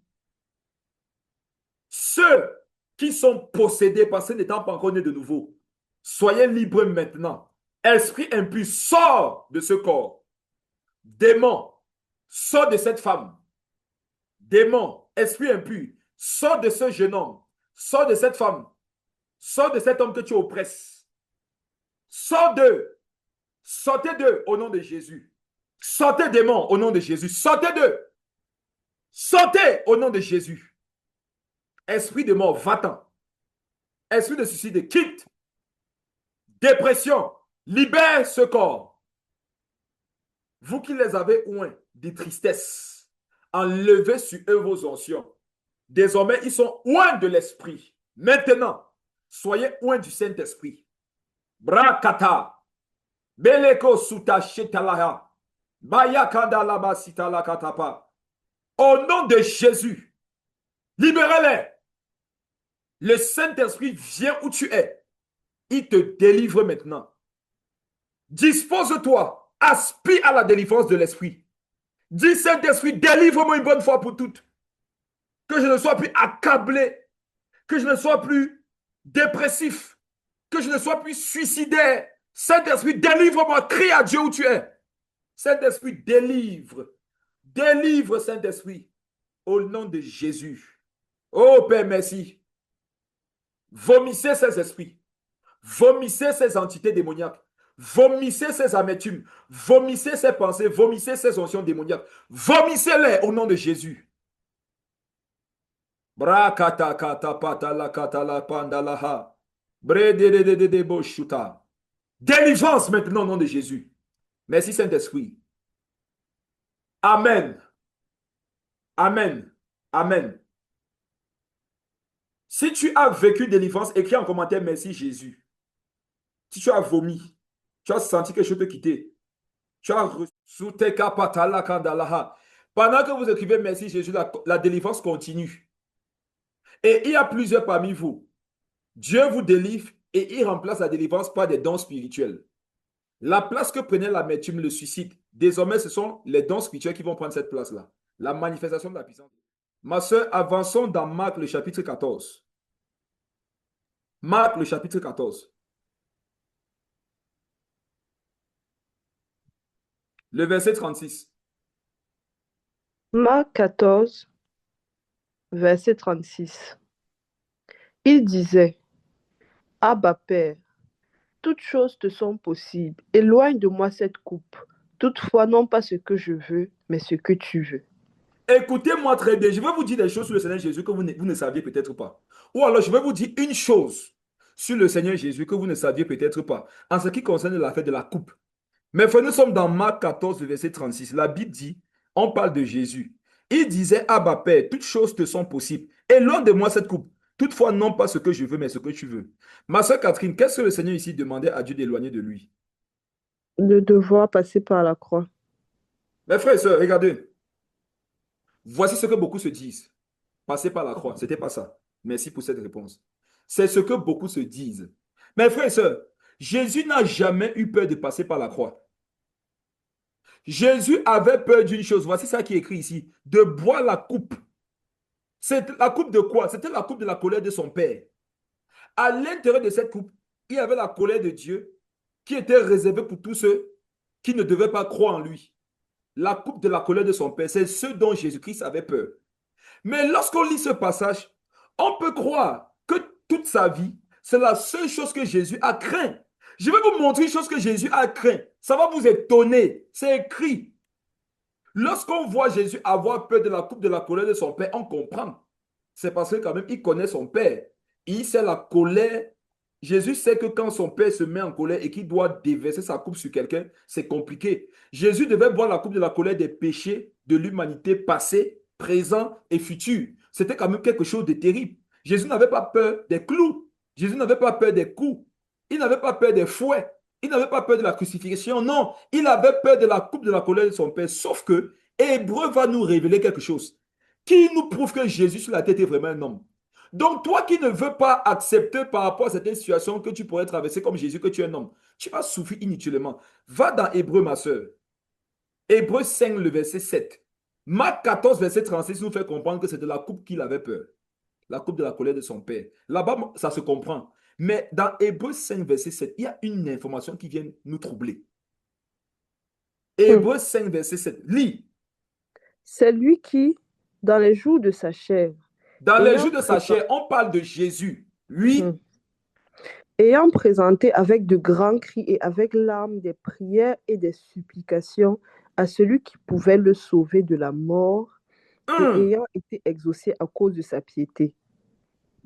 Ceux qui sont possédés parce qu'ils n'étant pas encore nés de nouveau, soyez libres maintenant. Esprit impur, sors de ce corps. Démon, sors de cette femme. Démon, esprit impur, sors de ce jeune homme. Sors de cette femme. Sors de cet homme que tu oppresses. Sors d'eux. Sortez d'eux au nom de Jésus. Sortez démons au nom de Jésus. Sortez d'eux. Sortez au nom de Jésus. Esprit de mort, va-t'en. Esprit de suicide, quitte. Dépression, libère ce corps. Vous qui les avez oints de tristesse, enlevez sur eux vos oncions. Désormais, ils sont oints de l'esprit. Maintenant, soyez oints du Saint-Esprit. Brakata. Beleko suta shetalaha. Bayakanda laba sitala katapa. Au nom de Jésus, libérez-les. Le Saint-Esprit vient où tu es. Il te délivre maintenant. Dispose-toi. Aspire à la délivrance de l'Esprit. Dis Saint-Esprit, délivre-moi une bonne fois pour toutes. Que je ne sois plus accablé. Que je ne sois plus dépressif. Que je ne sois plus suicidaire. Saint-Esprit, délivre-moi. Crie à Dieu où tu es. Saint-Esprit, délivre. Délivre, Saint-Esprit. Au nom de Jésus. Oh Père, merci. Vomissez ces esprits. Vomissez ces entités démoniaques. Vomissez ces amertumes, vomissez ces pensées, vomissez ces onction démoniaques. Vomissez-les au nom de Jésus. Brakata kata patala katala pandalaha. Bredededededeboshuta. Délivrance maintenant au nom de Jésus. Merci Saint-Esprit. Amen. Amen. Amen. Si tu as vécu délivrance, écris en commentaire merci Jésus. Si tu as vomi, tu as senti quelque chose te quitter, tu as reçu. Pendant que vous écrivez merci Jésus, la délivrance continue. Et il y a plusieurs parmi vous. Dieu vous délivre et il remplace la délivrance par des dons spirituels. La place que prenait l'amertume, le suicide, désormais ce sont les dons spirituels qui vont prendre cette place-là. La manifestation de la puissance. Ma soeur, avançons dans Marc le chapitre 14. Marc le chapitre 14. Le verset 36. Marc 14, verset 36. Il disait, Abba Père, toutes choses te sont possibles. Éloigne de moi cette coupe. Toutefois, non pas ce que je veux, mais ce que tu veux. Écoutez-moi très bien. Je vais vous dire des choses sur le Seigneur Jésus que vous ne saviez peut-être pas. Ou alors, je vais vous dire une chose sur le Seigneur Jésus que vous ne saviez peut-être pas en ce qui concerne l'affaire de la coupe. Mais frère, nous sommes dans Marc 14, verset 36. La Bible dit, on parle de Jésus. Il disait, Abba Père, toutes choses te sont possibles. Éloigne de moi cette coupe. Toutefois, non pas ce que je veux, mais ce que tu veux. Ma soeur Catherine, qu'est-ce que le Seigneur ici demandait à Dieu d'éloigner de lui? De devoir passer par la croix. Mes frères et sœurs, regardez. Voici ce que beaucoup se disent. Passer par la croix, c'était pas ça. Merci pour cette réponse. C'est ce que beaucoup se disent. Mes frères et sœurs, Jésus n'a jamais eu peur de passer par la croix. Jésus avait peur d'une chose. Voici ça qui est écrit ici. De boire la coupe. C'est la coupe de quoi? C'était la coupe de la colère de son père. À l'intérieur de cette coupe, il y avait la colère de Dieu qui était réservée pour tous ceux qui ne devaient pas croire en lui. La coupe de la colère de son père, c'est ce dont Jésus-Christ avait peur. Mais lorsqu'on lit ce passage, on peut croire que toute sa vie, c'est la seule chose que Jésus a craint. Je vais vous montrer une chose que Jésus a craint. Ça va vous étonner. C'est écrit. Lorsqu'on voit Jésus avoir peur de la coupe de la colère de son père, on comprend. C'est parce que quand même, il connaît son père. Il sait la colère. Jésus sait que quand son père se met en colère et qu'il doit déverser sa coupe sur quelqu'un, c'est compliqué. Jésus devait boire la coupe de la colère des péchés de l'humanité passée, présent et futur. C'était quand même quelque chose de terrible. Jésus n'avait pas peur des clous. Jésus n'avait pas peur des coups. Il n'avait pas peur des fouets. Il n'avait pas peur de la crucifixion. Non, il avait peur de la coupe de la colère de son père. Sauf que Hébreu va nous révéler quelque chose qui nous prouve que Jésus sur la terre est vraiment un homme. Donc, toi qui ne veux pas accepter par rapport à cette situation que tu pourrais traverser comme Jésus, que tu es un homme, tu vas souffrir inutilement. Va dans Hébreu, ma soeur. Hébreu 5, le verset 7. Marc 14, verset 36 nous fait comprendre que c'est de la coupe qu'il avait peur. La coupe de la colère de son père. Là-bas, ça se comprend. Mais dans Hébreu 5, verset 7, il y a une information qui vient nous troubler. Hébreu 5, verset 7. Lis. C'est lui qui, dans les jours de sa chair, Dans les jours de sa chair, on parle de Jésus. Lui, ayant présenté avec de grands cris et avec larmes des prières et des supplications à celui qui pouvait le sauver de la mort, et ayant été exaucé à cause de sa piété.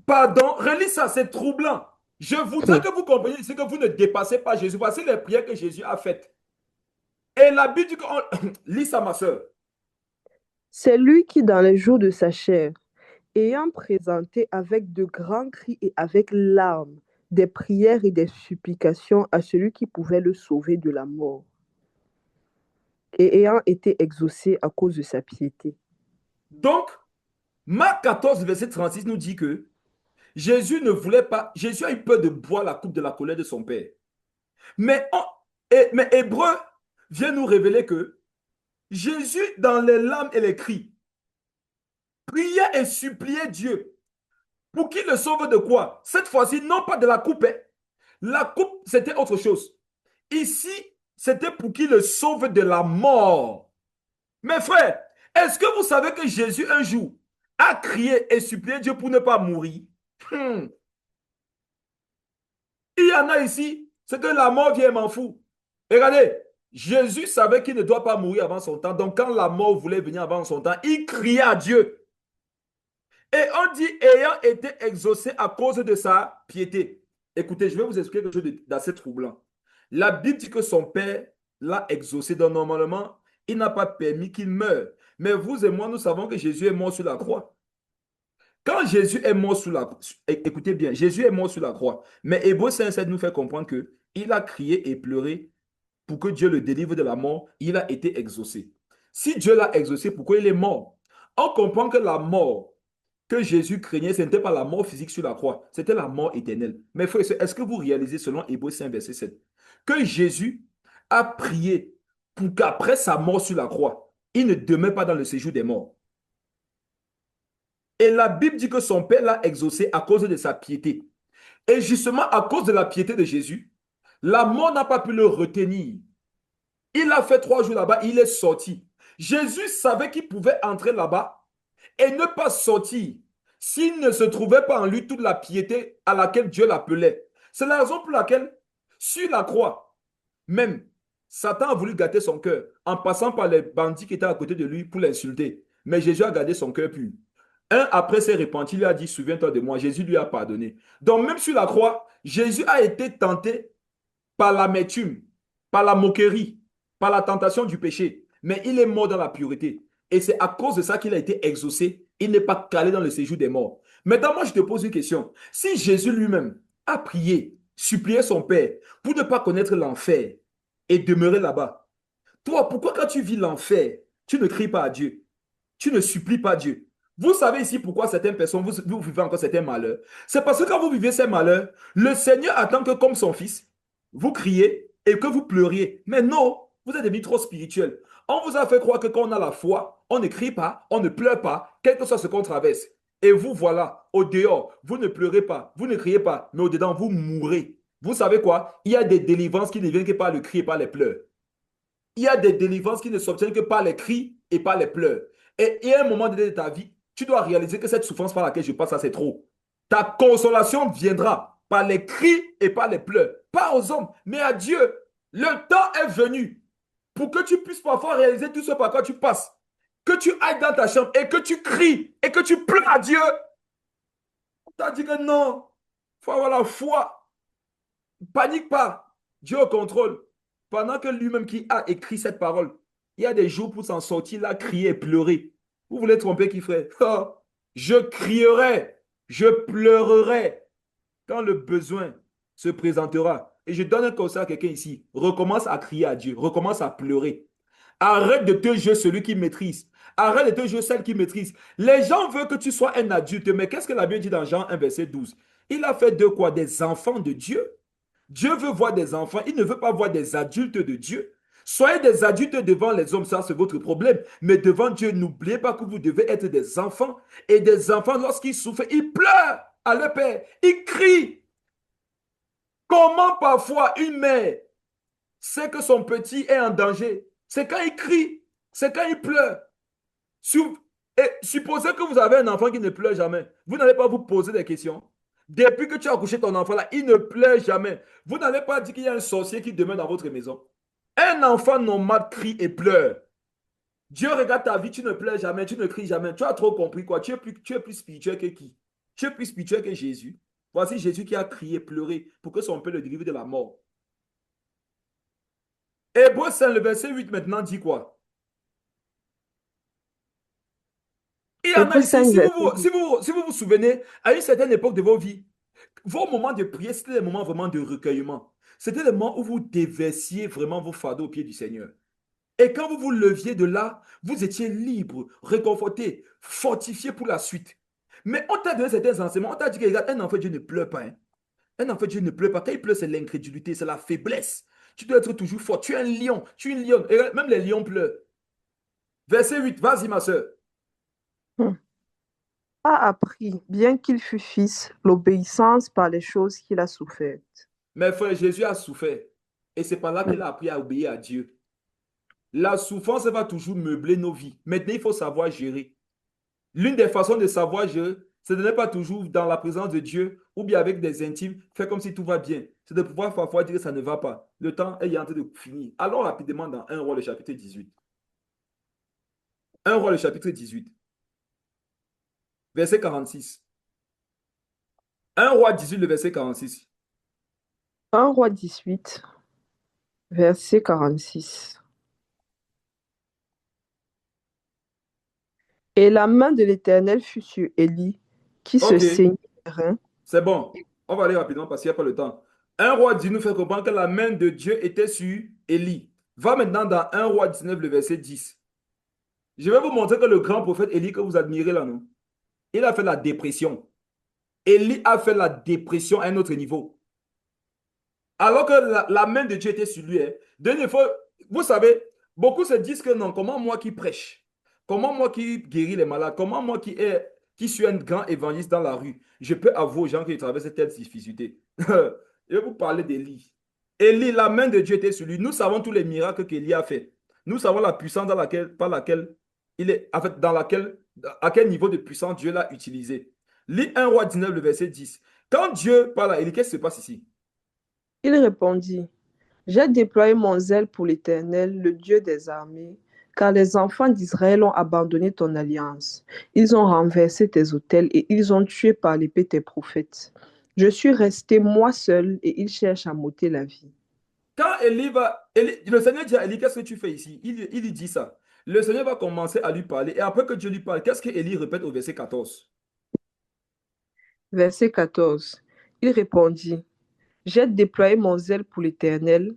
Pardon, relis ça, c'est troublant. Je voudrais que vous compreniez ici que vous ne dépassez pas Jésus. Voici les prières que Jésus a faites. Et la Bible dit qu'on... Lis ça, ma soeur. C'est lui qui, dans les jours de sa chair, ayant présenté avec de grands cris et avec larmes des prières et des supplications à celui qui pouvait le sauver de la mort, et ayant été exaucé à cause de sa piété. Donc, Marc 14, verset 36 nous dit que Jésus ne voulait pas, Jésus a eu peur de boire la coupe de la colère de son père. Mais Hébreu vient nous révéler que Jésus, dans les larmes et les cris, priait et suppliait Dieu pour qu'il le sauve de quoi? Cette fois-ci, non pas de la coupe. La coupe, c'était autre chose. Ici, c'était pour qu'il le sauve de la mort. Mes frères, est-ce que vous savez que Jésus, un jour, a crié et supplié Dieu pour ne pas mourir? Il y en a ici, C'est que la mort vient, m'en fout. Et regardez, Jésus savait qu'il ne doit pas mourir avant son temps. Donc, quand la mort voulait venir avant son temps, il criait à Dieu. Et on dit, ayant été exaucé à cause de sa piété. Écoutez, je vais vous expliquer quelque chose d'assez troublant. La Bible dit que son père l'a exaucé. Donc, normalement, il n'a pas permis qu'il meure. Mais vous et moi, nous savons que Jésus est mort sur la croix. Quand Jésus est mort sur la croix, écoutez bien, Jésus est mort sur la croix. Mais Hébreux 5,7 nous fait comprendre que il a crié et pleuré pour que Dieu le délivre de la mort. Il a été exaucé. Si Dieu l'a exaucé, pourquoi il est mort? On comprend que la mort que Jésus craignait, ce n'était pas la mort physique sur la croix, c'était la mort éternelle. Mais frère, est-ce que vous réalisez selon Hébreux 5, verset 7, que Jésus a prié pour qu'après sa mort sur la croix, il ne demeure pas dans le séjour des morts? Et la Bible dit que son Père l'a exaucé à cause de sa piété. Et justement, à cause de la piété de Jésus, la mort n'a pas pu le retenir. Il a fait 3 jours là-bas, il est sorti. Jésus savait qu'il pouvait entrer là-bas et ne pas sortir s'il ne se trouvait pas en lui toute la piété à laquelle Dieu l'appelait. C'est la raison pour laquelle, sur la croix, même, Satan a voulu gâter son cœur en passant par les bandits qui étaient à côté de lui pour l'insulter. Mais Jésus a gardé son cœur pur. Un après s'est repenti, il lui a dit, souviens-toi de moi. Jésus lui a pardonné. Donc même sur la croix, Jésus a été tenté par l'amertume, par la moquerie, par la tentation du péché. Mais il est mort dans la pureté. Et c'est à cause de ça qu'il a été exaucé. Il n'est pas calé dans le séjour des morts. Maintenant, moi, je te pose une question. Si Jésus lui-même a prié, supplié son Père pour ne pas connaître l'enfer et demeurer là-bas, toi, pourquoi quand tu vis l'enfer, tu ne cries pas à Dieu? Tu ne supplies pas Dieu? Vous savez ici pourquoi certaines personnes, vous vivez encore certains malheurs. C'est parce que quand vous vivez ces malheurs, le Seigneur attend que comme son fils, vous criez et que vous pleuriez. Mais non, vous êtes devenus trop spirituels. On vous a fait croire que quand on a la foi, on ne crie pas, on ne pleure pas, quel que soit ce qu'on traverse. Et vous, voilà, au dehors, vous ne pleurez pas, vous ne criez pas, mais au dedans, vous mourrez. Vous savez quoi? Il y a des délivrances qui ne viennent que par le cri et par les pleurs. Il y a des délivrances qui ne s'obtiennent que par les cris et par les pleurs. Et à un moment donné de ta vie, tu dois réaliser que cette souffrance par laquelle je passe, ça c'est trop. Ta consolation viendra par les cris et par les pleurs. Pas aux hommes, mais à Dieu. Le temps est venu pour que tu puisses parfois réaliser tout ce par quoi tu passes. Que tu ailles dans ta chambre et que tu cries et que tu pleures à Dieu. On t'a dit que non. Il faut avoir la foi. Panique pas. Dieu au contrôle. Pendant que lui-même qui a écrit cette parole, il y a des jours pour s'en sortir, là, crier et pleurer. Vous voulez tromper qui, frère? Oh, je crierai, je pleurerai quand le besoin se présentera. Et je donne un conseil à quelqu'un ici. Recommence à crier à Dieu, recommence à pleurer. Arrête de te jouer celui qui maîtrise. Arrête de te jouer celle qui maîtrise. Les gens veulent que tu sois un adulte. Mais qu'est-ce que la Bible dit dans Jean 1, verset 12? Il a fait de quoi? Des enfants de Dieu. Dieu veut voir des enfants, il ne veut pas voir des adultes de Dieu. Soyez des adultes devant les hommes, ça c'est votre problème. Mais devant Dieu, n'oubliez pas que vous devez être des enfants. Et des enfants, lorsqu'ils souffrent, ils pleurent à leur père, ils crient. Comment parfois une mère sait que son petit est en danger? C'est quand il crie, c'est quand il pleure. Et supposez que vous avez un enfant qui ne pleure jamais. Vous n'allez pas vous poser des questions. Depuis que tu as accouché ton enfant là, il ne pleure jamais. Vous n'allez pas dire qu'il y a un sorcier qui demeure dans votre maison. Un enfant normal crie et pleure. Dieu regarde ta vie, tu ne pleures jamais, tu ne cries jamais. Tu as trop compris quoi? Tu es plus spirituel que qui? Tu es plus spirituel que Jésus. Voici Jésus qui a crié, pleuré pour que son père le délivre de la mort. Hébreux 5, le verset 8 maintenant dit quoi? Il y en a Hébreux ici, 5, verset 8. si vous vous souvenez, à une certaine époque de vos vies, vos moments de prière, c'était des moments vraiment de recueillement. C'était des moments où vous déversiez vraiment vos fardeaux au pied du Seigneur. Et quand vous vous leviez de là, vous étiez libre, réconforté, fortifié pour la suite. Mais on t'a donné certains enseignements. On t'a dit que regarde, un enfant de Dieu ne pleure pas. Hein. Un enfant de Dieu ne pleure pas. Quand il pleure, c'est l'incrédulité, c'est la faiblesse. Tu dois être toujours fort. Tu es un lion. Tu es une lionne. Et même les lions pleurent. Verset 8, vas-y ma soeur. A appris, bien qu'il fût fils, l'obéissance par les choses qu'il a souffertes. Mais frère, Jésus a souffert. Et c'est par là qu'il a appris à obéir à Dieu. La souffrance va toujours meubler nos vies. Maintenant, il faut savoir gérer. L'une des façons de savoir gérer, Ce n'est pas toujours dans la présence de Dieu ou bien avec des intimes, faire comme si tout va bien. C'est de pouvoir parfois dire que ça ne va pas. Le temps est en train de finir. Allons rapidement dans 1 Roi, le chapitre 18. 1 Roi, le chapitre 18, verset 46. 1 Roi 18, le verset 46. 1 Roi 18, verset 46. Et la main de l'Éternel fut sur Élie, qui se Ok, saignait les reins. c'est bon. On va aller rapidement parce qu'il n'y a pas le temps. 1 Roi 10 nous fait comprendre que la main de Dieu était sur Élie. Va maintenant dans 1 Roi 19, le verset 10. Je vais vous montrer que le grand prophète Élie que vous admirez là, non? Il a fait la dépression. Élie a fait la dépression à un autre niveau. Alors que la main de Dieu était sur lui. Hein. Dernière fois, vous savez, beaucoup se disent que non, comment moi qui prêche, comment moi qui guéris les malades, comment moi qui suis un grand évangéliste dans la rue, je peux avouer aux gens qui traversent telle difficulté. Je vais vous parler d'Élie. Élie, la main de Dieu était sur lui. Nous savons tous les miracles qu'Élie a fait. Nous savons la puissance par laquelle il est, en fait, dans laquelle, à quel niveau de puissance Dieu l'a utilisé. Lis 1 Roi 19, le verset 10. Quand Dieu parle à Élie, qu'est-ce qui se passe ici? Il répondit, j'ai déployé mon zèle pour l'Éternel, le Dieu des armées, car les enfants d'Israël ont abandonné ton alliance. Ils ont renversé tes autels et ils ont tué par l'épée tes prophètes. Je suis resté moi seul et ils cherchent à m'ôter la vie. Quand Élie va, le Seigneur dit à Élie, qu'est-ce que tu fais ici? Il lui dit ça. Le Seigneur va commencer à lui parler. Et après que Dieu lui parle, qu'est-ce que Élie répète au verset 14? Verset 14. Il répondit, j'ai déployé mon zèle pour l'Éternel,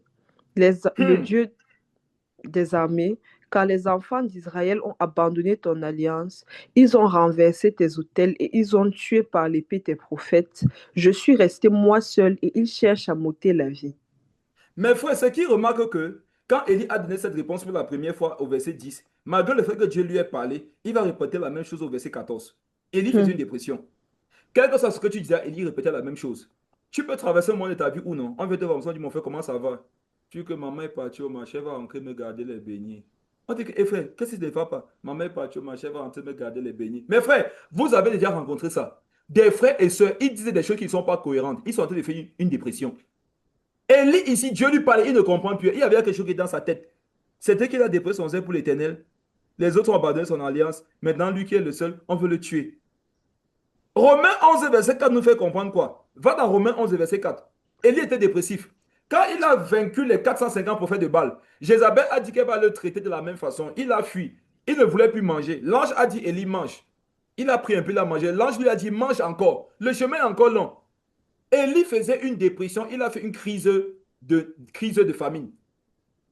le Hmm. Dieu des armées, car les enfants d'Israël ont abandonné ton alliance, ils ont renversé tes autels et ils ont tué par l'épée tes prophètes. Je suis resté moi seul et ils cherchent à m'ôter la vie. Mais frère, c'est qui remarque que quand Élie a donné cette réponse pour la première fois au verset 10, malgré le fait que Dieu lui ait parlé, il va répéter la même chose au verset 14. Élie faisait Hmm. une dépression. Quel que soit ce que tu disais, Élie répétait la même chose. Tu peux traverser le monde de ta vie ou non. On vient te voir, on dit, mon frère, comment ça va? Tu dis que maman est partie au marché, elle va rentrer me garder les beignets. On dit que, eh frère, qu'est-ce qui ne va pas? Maman est partie au marché, elle va rentrer me garder les beignets. Mais frère, vous avez déjà rencontré ça. Des frères et sœurs, ils disaient des choses qui ne sont pas cohérentes. Ils sont en train de faire une dépression. Élie, ici, Dieu lui parlait, il ne comprend plus. Il y avait quelque chose qui est dans sa tête. C'était qu'il a déposé son zèle pour l'Éternel. Les autres ont abandonné son alliance. Maintenant, lui qui est le seul, on veut le tuer. Romains 11, verset 4 nous fait comprendre quoi? Va dans Romains 11, verset 4. Élie était dépressif. Quand il a vaincu les 450 prophètes de Baal, Jézabel a dit qu'elle va le traiter de la même façon. Il a fui. Il ne voulait plus manger. L'ange a dit, Élie, mange. Il a pris un peu, il a mangé. L'ange lui a dit, mange encore. Le chemin est encore long. Élie faisait une dépression. Il a fait une crise de famine,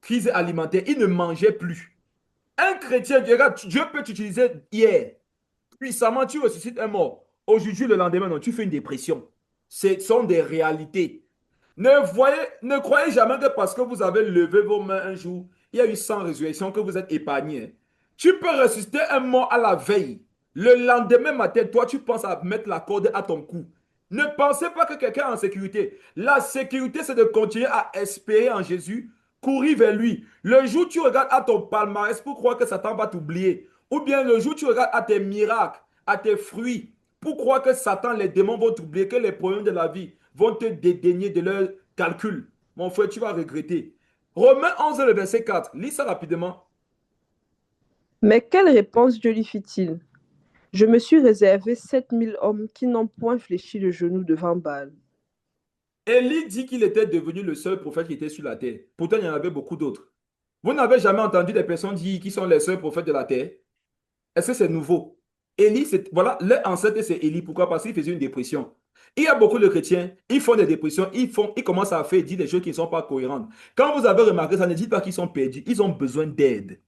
crise alimentaire. Il ne mangeait plus. Un chrétien, regarde, Dieu peut t'utiliser hier. Puissamment, tu ressuscites un mort. Aujourd'hui, le lendemain, non, tu fais une dépression. Ce sont des réalités. Ne croyez jamais que parce que vous avez levé vos mains un jour, il y a eu sans résurrection que vous êtes épargné. Tu peux ressusciter un mort à la veille. Le lendemain matin, toi, tu penses à mettre la corde à ton cou. Ne pensez pas que quelqu'un est en sécurité. La sécurité, c'est de continuer à espérer en Jésus, courir vers lui. Le jour où tu regardes à ton palmarès pour croire que Satan va t'oublier, ou bien le jour où tu regardes à tes miracles, à tes fruits, pour croire que Satan, les démons vont t'oublier, que les problèmes de la vie vont te dédaigner de leurs calculs. Mon frère, tu vas regretter. Romains 11, le verset 4. Lis ça rapidement. Mais quelle réponse Dieu lui fit-il? Je me suis réservé 7000 hommes qui n'ont point fléchi le genou devant Baal. Élie dit qu'il était devenu le seul prophète qui était sur la terre. Pourtant, il y en avait beaucoup d'autres. Vous n'avez jamais entendu des personnes dire qu'ils sont les seuls prophètes de la terre? Est-ce que c'est nouveau? Élie, voilà, leur ancêtre, c'est Élie. Pourquoi? Parce qu'il faisait une dépression. Il y a beaucoup de chrétiens, ils font des dépressions, ils commencent à faire, dire des choses qui ne sont pas cohérentes. Quand vous avez remarqué ça, ne dites pas qu'ils sont perdus, ils ont besoin d'aide.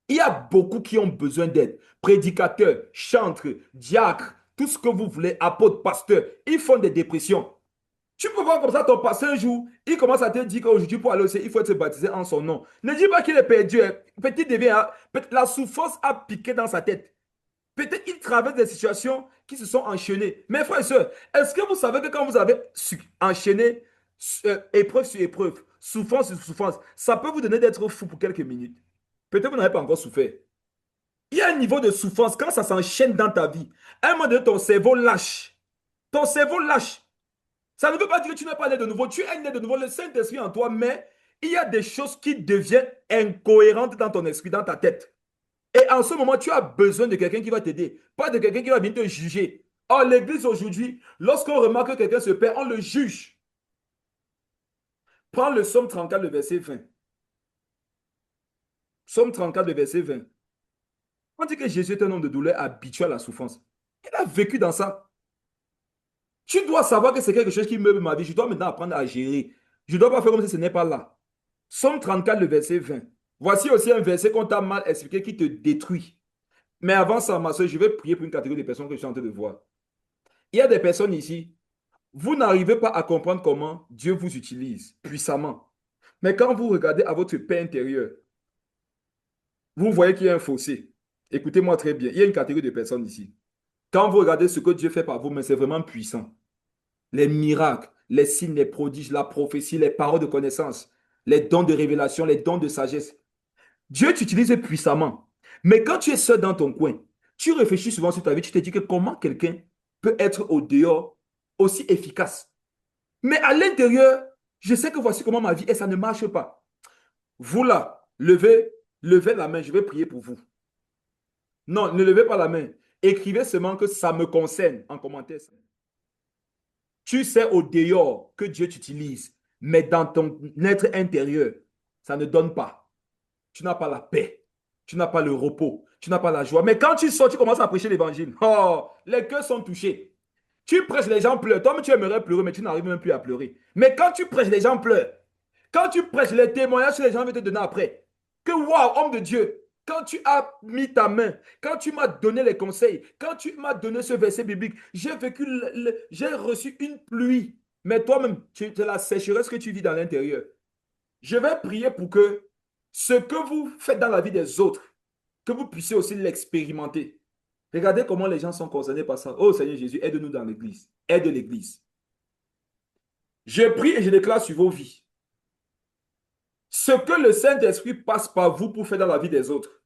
Il y a beaucoup qui ont besoin d'aide. Prédicateurs, chantres, diacres, tout ce que vous voulez, apôtres, pasteurs, ils font des dépressions. Tu peux voir comme ça ton pasteur un jour, il commence à te dire qu'aujourd'hui pour aller au ciel, il faut se baptiser en son nom. Ne dis pas qu'il est perdu. Hein. Peut-être la souffrance a piqué dans sa tête. Peut-être qu'il traverse des situations qui se sont enchaînées. Mais frères et sœurs, est-ce que vous savez que quand vous avez enchaîné épreuve sur épreuve, souffrance sur souffrance, ça peut vous donner d'être fou pour quelques minutes. Peut-être que vous n'avez pas encore souffert. Il y a un niveau de souffrance quand ça s'enchaîne dans ta vie. À un moment donné, ton cerveau lâche. Ton cerveau lâche. Ça ne veut pas dire que tu n'es pas né de nouveau. Tu es né de nouveau, le Saint-Esprit en toi, mais il y a des choses qui deviennent incohérentes dans ton esprit, dans ta tête. Et en ce moment, tu as besoin de quelqu'un qui va t'aider, pas de quelqu'un qui va venir te juger. Or, l'église aujourd'hui, lorsqu'on remarque que quelqu'un se perd, on le juge. Prends le psaume 34, le verset 20. Psaume 34, le verset 20. On dit que Jésus est un homme de douleur habitué à la souffrance. Il a vécu dans ça. Tu dois savoir que c'est quelque chose qui meuble ma vie. Je dois maintenant apprendre à gérer. Je ne dois pas faire comme si ce n'est pas là. Psaume 34, le verset 20. Voici aussi un verset qu'on t'a mal expliqué qui te détruit. Mais avant ça, ma soeur, je vais prier pour une catégorie de personnes que je suis en train de voir. Il y a des personnes ici, vous n'arrivez pas à comprendre comment Dieu vous utilise puissamment. Mais quand vous regardez à votre paix intérieure, vous voyez qu'il y a un fossé. Écoutez-moi très bien. Il y a une catégorie de personnes ici. Quand vous regardez ce que Dieu fait par vous, mais c'est vraiment puissant. Les miracles, les signes, les prodiges, la prophétie, les paroles de connaissance, les dons de révélation, les dons de sagesse. Dieu t'utilise puissamment. Mais quand tu es seul dans ton coin, tu réfléchis souvent sur ta vie, tu te dis que comment quelqu'un peut être au dehors aussi efficace. Mais à l'intérieur, je sais que voici comment ma vie est, ça ne marche pas. Vous là, levez la main, je vais prier pour vous. Non, ne levez pas la main. Écrivez seulement que ça me concerne en commentaire. Tu sais au dehors que Dieu t'utilise, mais dans ton être intérieur, ça ne donne pas. Tu n'as pas la paix, tu n'as pas le repos, tu n'as pas la joie. Mais quand tu sors, tu commences à prêcher l'évangile. Oh, les cœurs sont touchés. Tu prêches, les gens pleurent. Toi, tu aimerais pleurer, mais tu n'arrives même plus à pleurer. Mais quand tu prêches, les gens pleurent. Quand tu prêches, les témoignages que les gens veulent te donner après. Que waouh, homme de Dieu, quand tu as mis ta main, quand tu m'as donné les conseils, quand tu m'as donné ce verset biblique, j'ai vécu, j'ai reçu une pluie. Mais toi-même, c'est la sécheresse que tu vis dans l'intérieur. Je vais prier pour que ce que vous faites dans la vie des autres, que vous puissiez aussi l'expérimenter. Regardez comment les gens sont concernés par ça. Oh Seigneur Jésus, aide-nous dans l'église. Aide l'église. Je prie et je déclare sur vos vies. Ce que le Saint-Esprit passe par vous pour faire dans la vie des autres,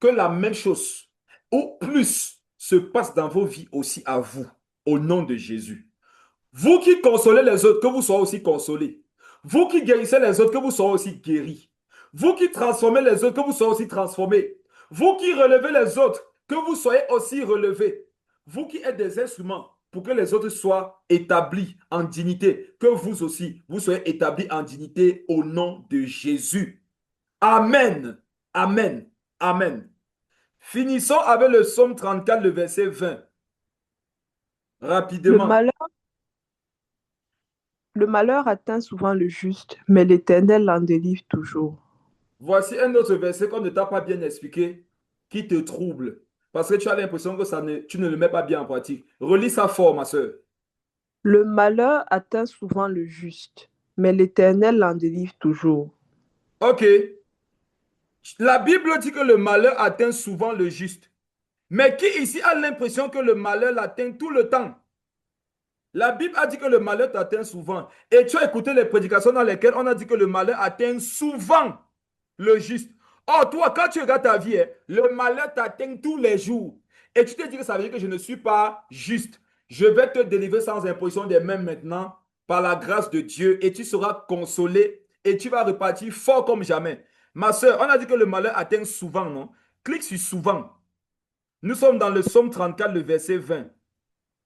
que la même chose ou plus se passe dans vos vies aussi à vous, au nom de Jésus. Vous qui consolez les autres, que vous soyez aussi consolés. Vous qui guérissez les autres, que vous soyez aussi guéris. Vous qui transformez les autres, que vous soyez aussi transformés. Vous qui relevez les autres, que vous soyez aussi relevés. Vous qui êtes des instruments pour que les autres soient établis en dignité, que vous aussi, vous soyez établis en dignité au nom de Jésus. Amen. Amen. Amen. Finissons avec le psaume 34, le verset 20. Le Rapidement. malheur, le malheur atteint souvent le juste, mais l'Éternel l'en délivre toujours. Voici un autre verset qu'on ne t'a pas bien expliqué, qui te trouble, parce que tu as l'impression que tu ne le mets pas bien en pratique. Relis ça fort, ma soeur. Le malheur atteint souvent le juste, mais l'Éternel l'en délivre toujours. Ok. La Bible dit que le malheur atteint souvent le juste. Mais qui ici a l'impression que le malheur l'atteint tout le temps? La Bible a dit que le malheur t'atteint souvent. Et tu as écouté les prédications dans lesquelles on a dit que le malheur atteint souvent le juste. Or, toi, quand tu regardes ta vie, le malheur t'atteint tous les jours. Et tu te dis que ça veut dire que je ne suis pas juste. Je vais te délivrer sans imposition des mains maintenant, par la grâce de Dieu, et tu seras consolé et tu vas repartir fort comme jamais. Ma soeur, on a dit que le malheur atteint souvent, non? Clique sur souvent. Nous sommes dans le psaume 34, le verset 20.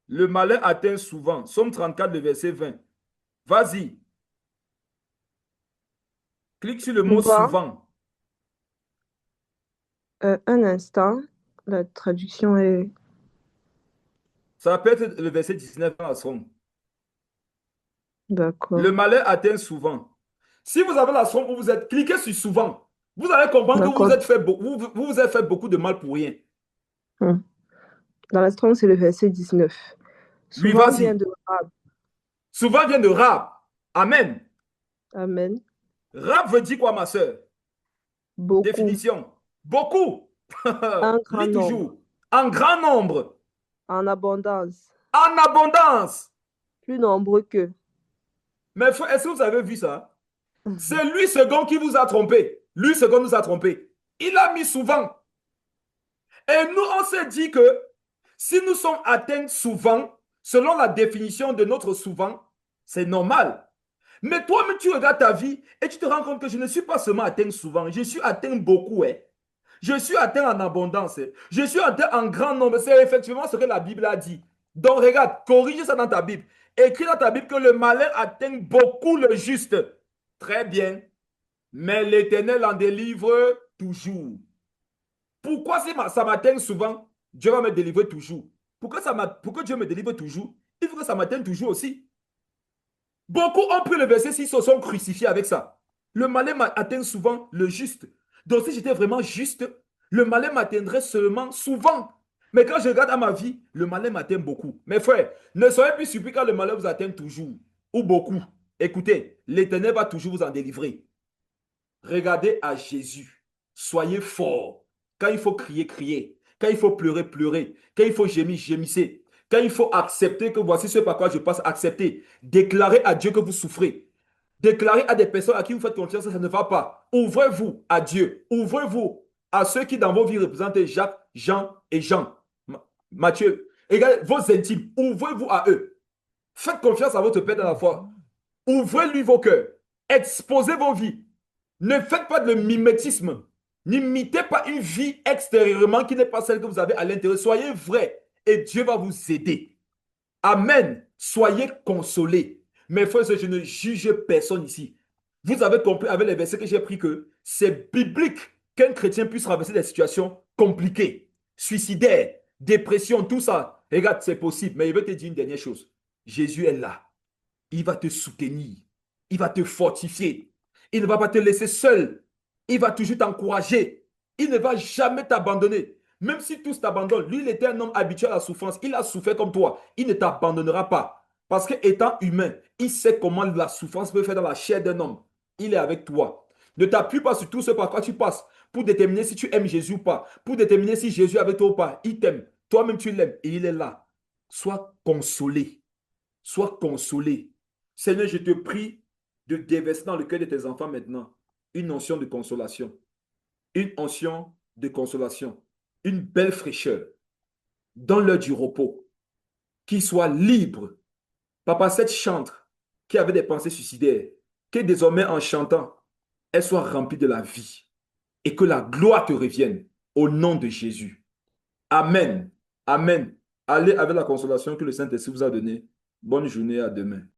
Le malheur atteint souvent. Psaume 34, le verset 20. Vas-y. Clique sur le mot Souvent, souvent. un instant, la traduction est... Ça peut être le verset 19 dans la Somme. D'accord, Le malheur atteint souvent. Si vous avez la Somme où vous êtes, cliquez sur souvent. Vous allez comprendre que vous d'accord. vous êtes fait, vous êtes fait beaucoup de mal pour rien. Dans la Strong, c'est le verset 19. Oui, Souvent vient vas-y. de Rab. Souvent vient de Rab. Amen. Amen. Rab veut dire quoi, ma soeur? Beaucoup, Définition. Beaucoup. un grand Lis nombre, toujours. En grand nombre. en abondance, En abondance. plus nombreux que. Mais frère, est-ce que vous avez vu ça? C'est lui second qui vous a trompé. Lui second nous a trompé. Il a mis souvent. Et nous, on s'est dit que si nous sommes atteints souvent, selon la définition de notre souvent, c'est normal. Mais toi-même, tu regardes ta vie et tu te rends compte que je ne suis pas seulement atteint souvent, je suis atteint beaucoup. Hein. Je suis atteint en abondance. Hein. Je suis atteint en grand nombre. C'est effectivement ce que la Bible a dit. Donc regarde, corrige ça dans ta Bible. Écris dans ta Bible que le malheur atteint beaucoup le juste. Très bien. Mais l'Éternel en délivre toujours. Pourquoi si ça m'atteint souvent, Dieu va me délivrer toujours? Pourquoi Dieu me délivre toujours? Il faut que ça m'atteigne toujours aussi. Beaucoup ont pris le verset 6 se sont crucifiés avec ça. Le malin atteint souvent le juste. Donc si j'étais vraiment juste, le malin m'atteindrait seulement souvent. Mais quand je regarde à ma vie, le malin m'atteint beaucoup. Mes frères, ne soyez plus surpris quand le malheur vous atteint toujours ou beaucoup. Écoutez, l'Éternel va toujours vous en délivrer. Regardez à Jésus. Soyez forts. Quand il faut crier, criez. Quand il faut pleurer, pleurez. Quand il faut gémir, gémissez. Quand il faut accepter que voici ce par quoi je passe, acceptez. Déclarez à Dieu que vous souffrez. Déclarez à des personnes à qui vous faites confiance que ça ne va pas. Ouvrez-vous à Dieu. Ouvrez-vous à ceux qui dans vos vies représentent Jacques, Jean et Jean. Matthieu. Regardez vos intimes. Ouvrez-vous à eux. Faites confiance à votre Père dans la foi. Ouvrez-lui vos cœurs. Exposez vos vies. Ne faites pas de mimétisme. N'imitez pas une vie extérieurement qui n'est pas celle que vous avez à l'intérieur. Soyez vrai et Dieu va vous aider. Amen. Soyez consolés. Mes frères, je ne juge personne ici. Vous avez compris avec les versets que j'ai pris que c'est biblique qu'un chrétien puisse traverser des situations compliquées, suicidaires, dépression, tout ça. Regarde, c'est possible. Mais il veut te dire une dernière chose. Jésus est là. Il va te soutenir. Il va te fortifier. Il ne va pas te laisser seul. Il va toujours t'encourager. Il ne va jamais t'abandonner. Même si tous t'abandonnent, lui, il était un homme habitué à la souffrance. Il a souffert comme toi. Il ne t'abandonnera pas. Parce qu'étant humain, il sait comment la souffrance peut faire dans la chair d'un homme. Il est avec toi. Ne t'appuie pas sur tout ce par quoi tu passes pour déterminer si tu aimes Jésus ou pas. Pour déterminer si Jésus est avec toi ou pas. Il t'aime. Toi-même, tu l'aimes et il est là. Sois consolé. Sois consolé. Seigneur, je te prie de déverser dans le cœur de tes enfants maintenant une onction de consolation. Une onction de consolation. Une belle fraîcheur. Donne-leur du repos. Qu'ils soient libres. Papa, cette chantre qui avait des pensées suicidaires, que désormais en chantant, elle soit remplie de la vie. Et que la gloire te revienne au nom de Jésus. Amen. Amen. Allez avec la consolation que le Saint-Esprit vous a donnée. Bonne journée, à demain.